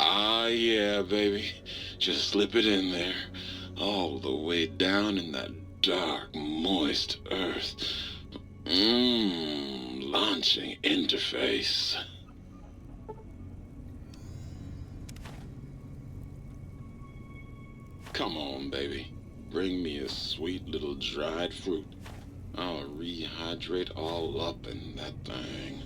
Ah, yeah, baby. Just slip it in there. All the way down in that dark, moist earth. Launching interface. Come on, baby. Bring me a sweet little dried fruit. I'll rehydrate all up in that thing.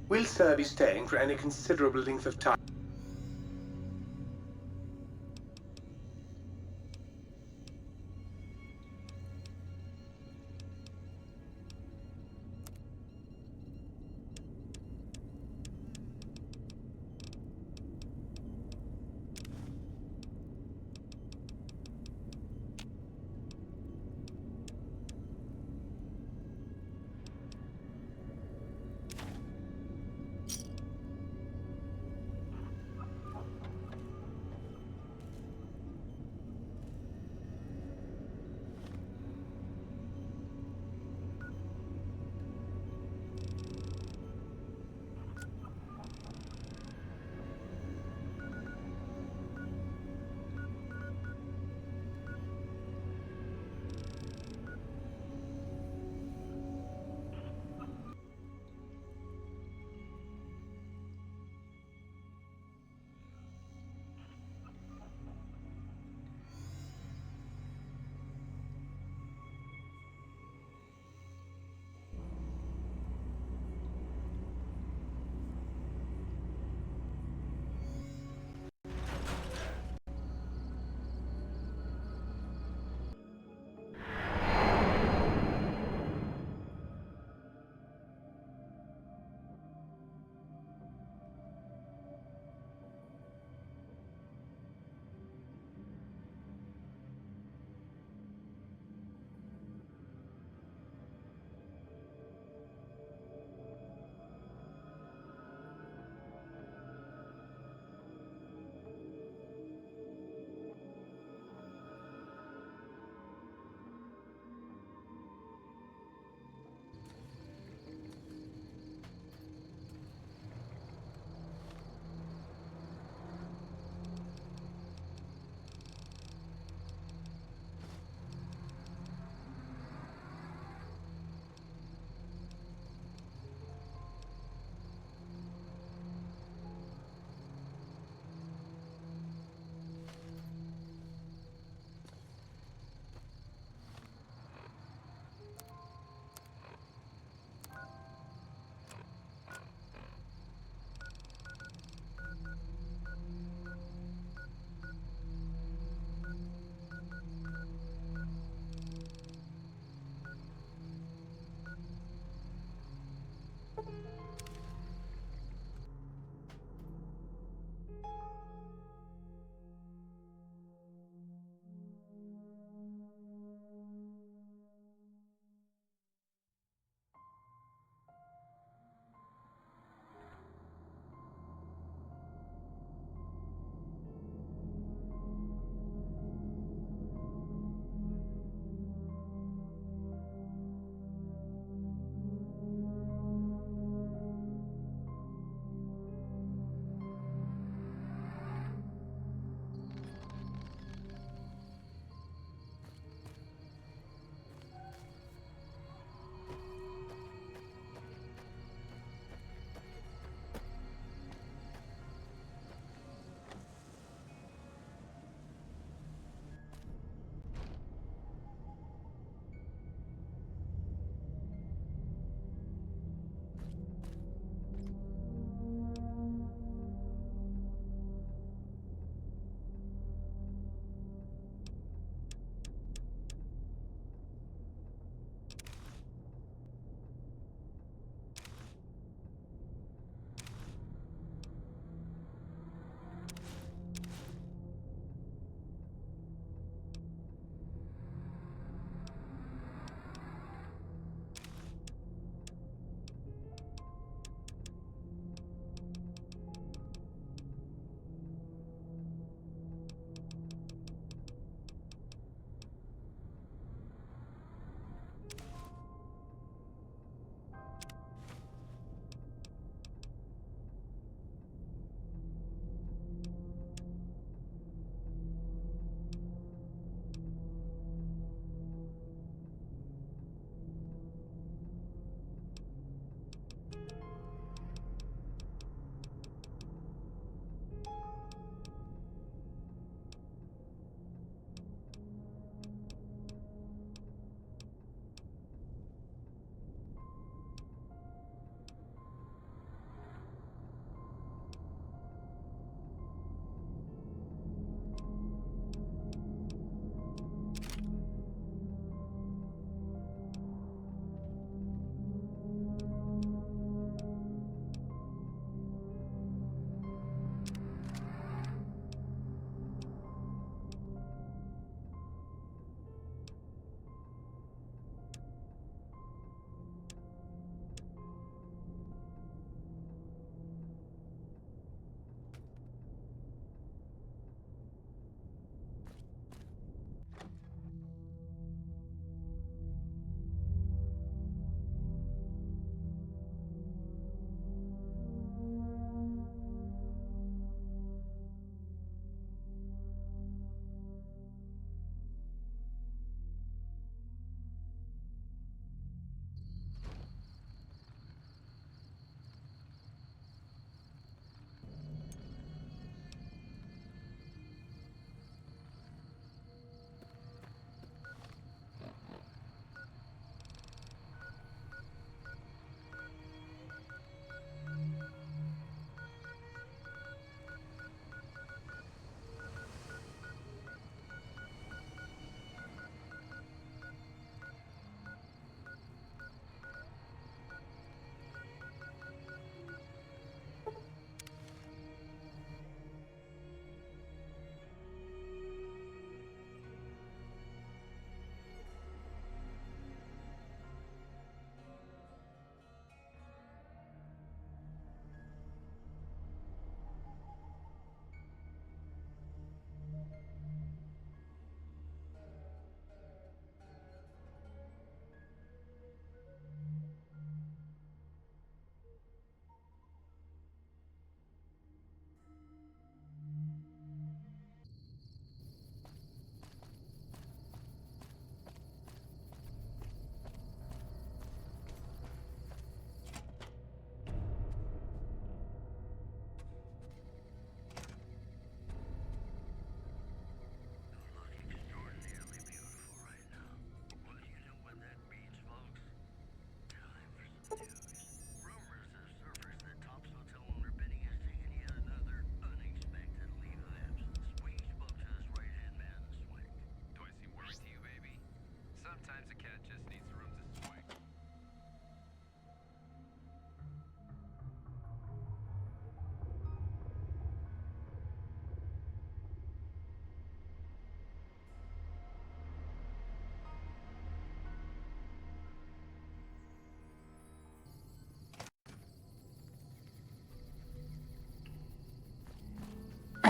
Will sir be staying for any considerable length of time?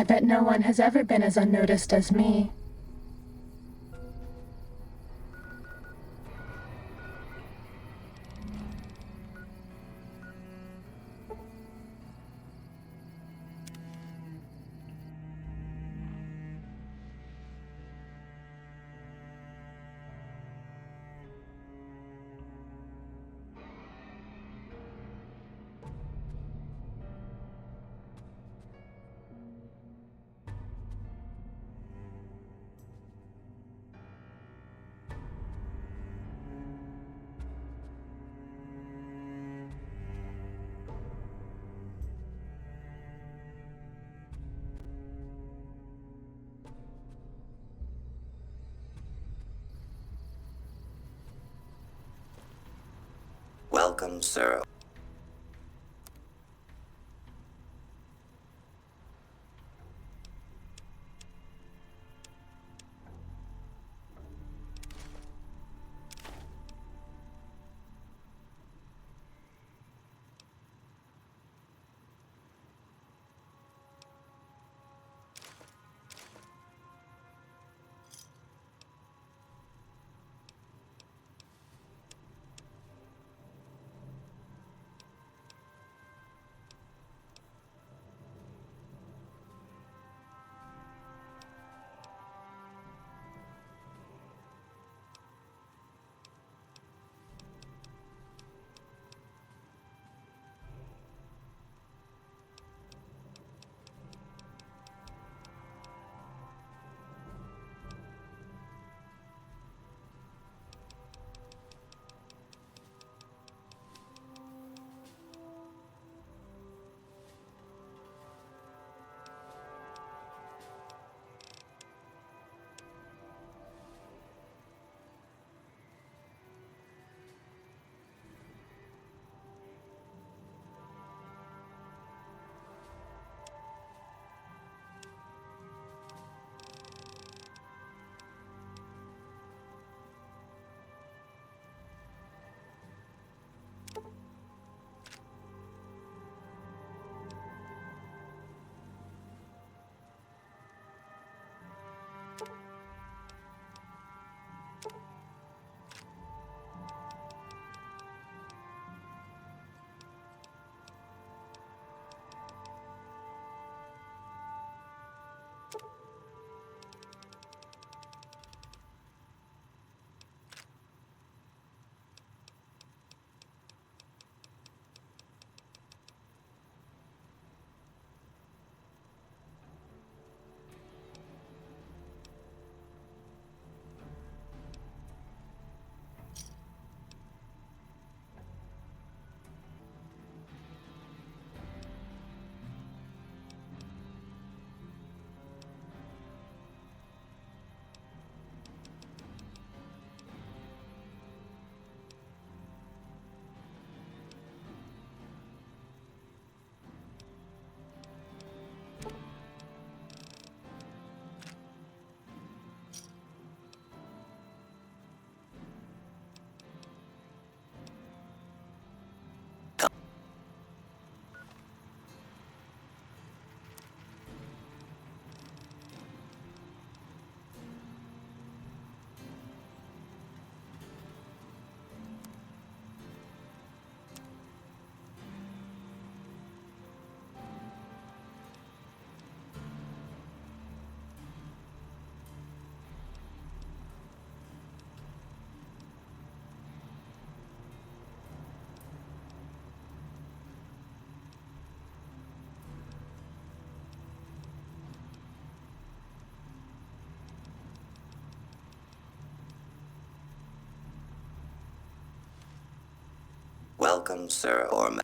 I bet no one has ever been as unnoticed as me. Welcome, sir. Welcome, sir, or ma-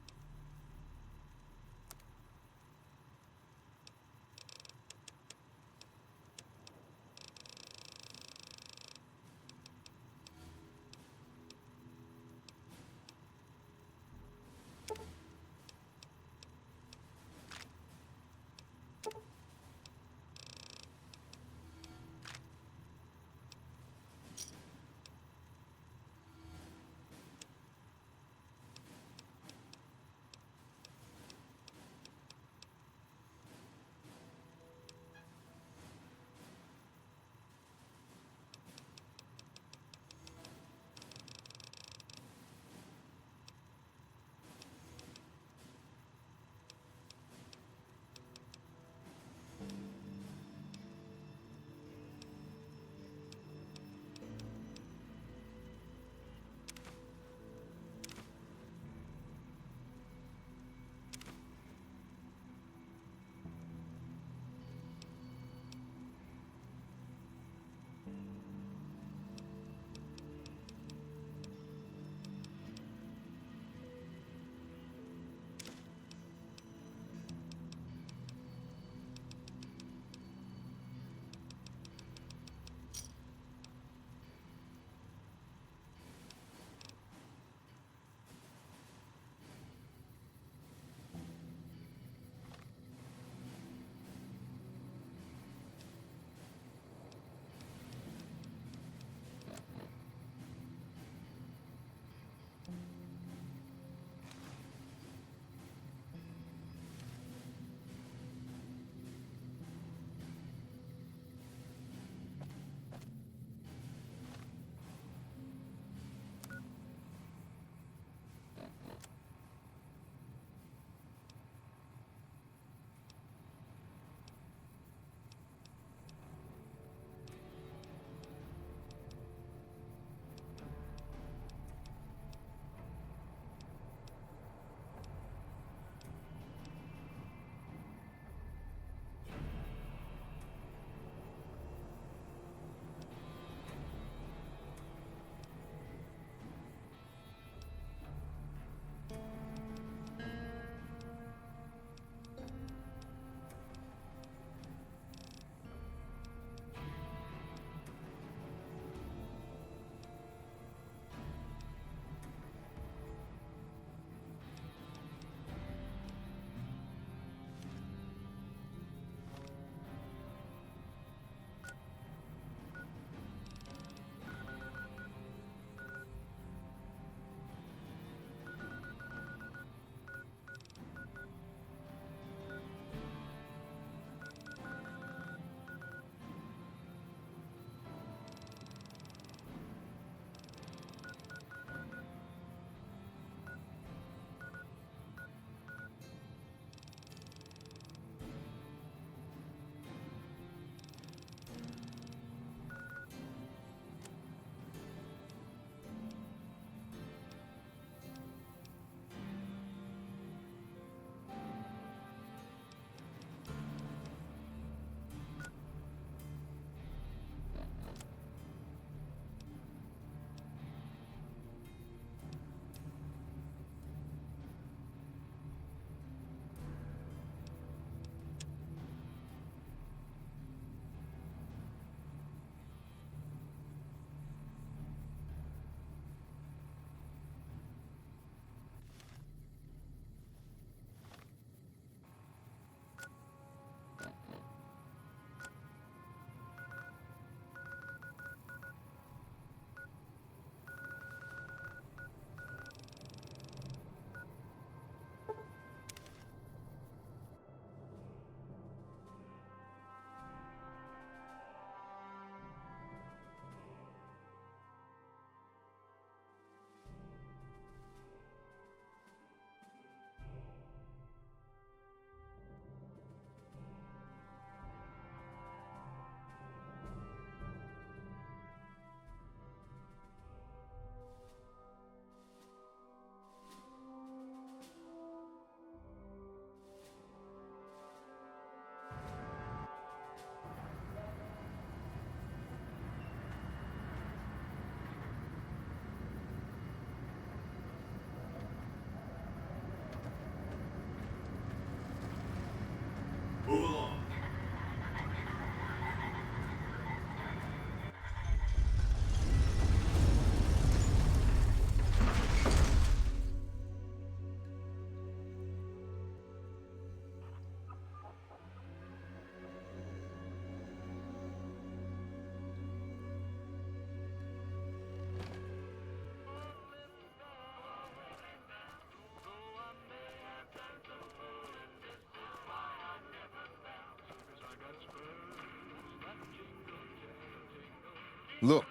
Look.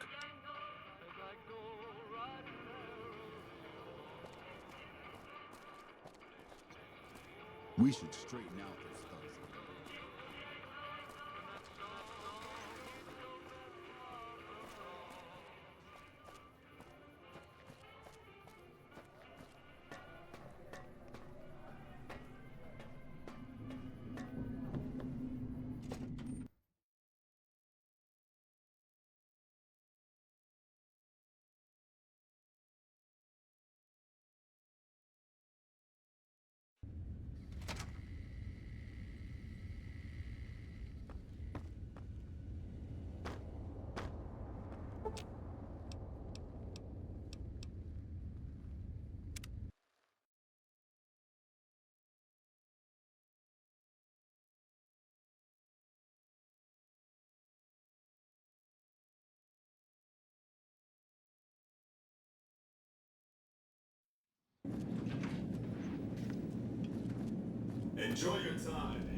We should straighten out this stuff. Enjoy your time.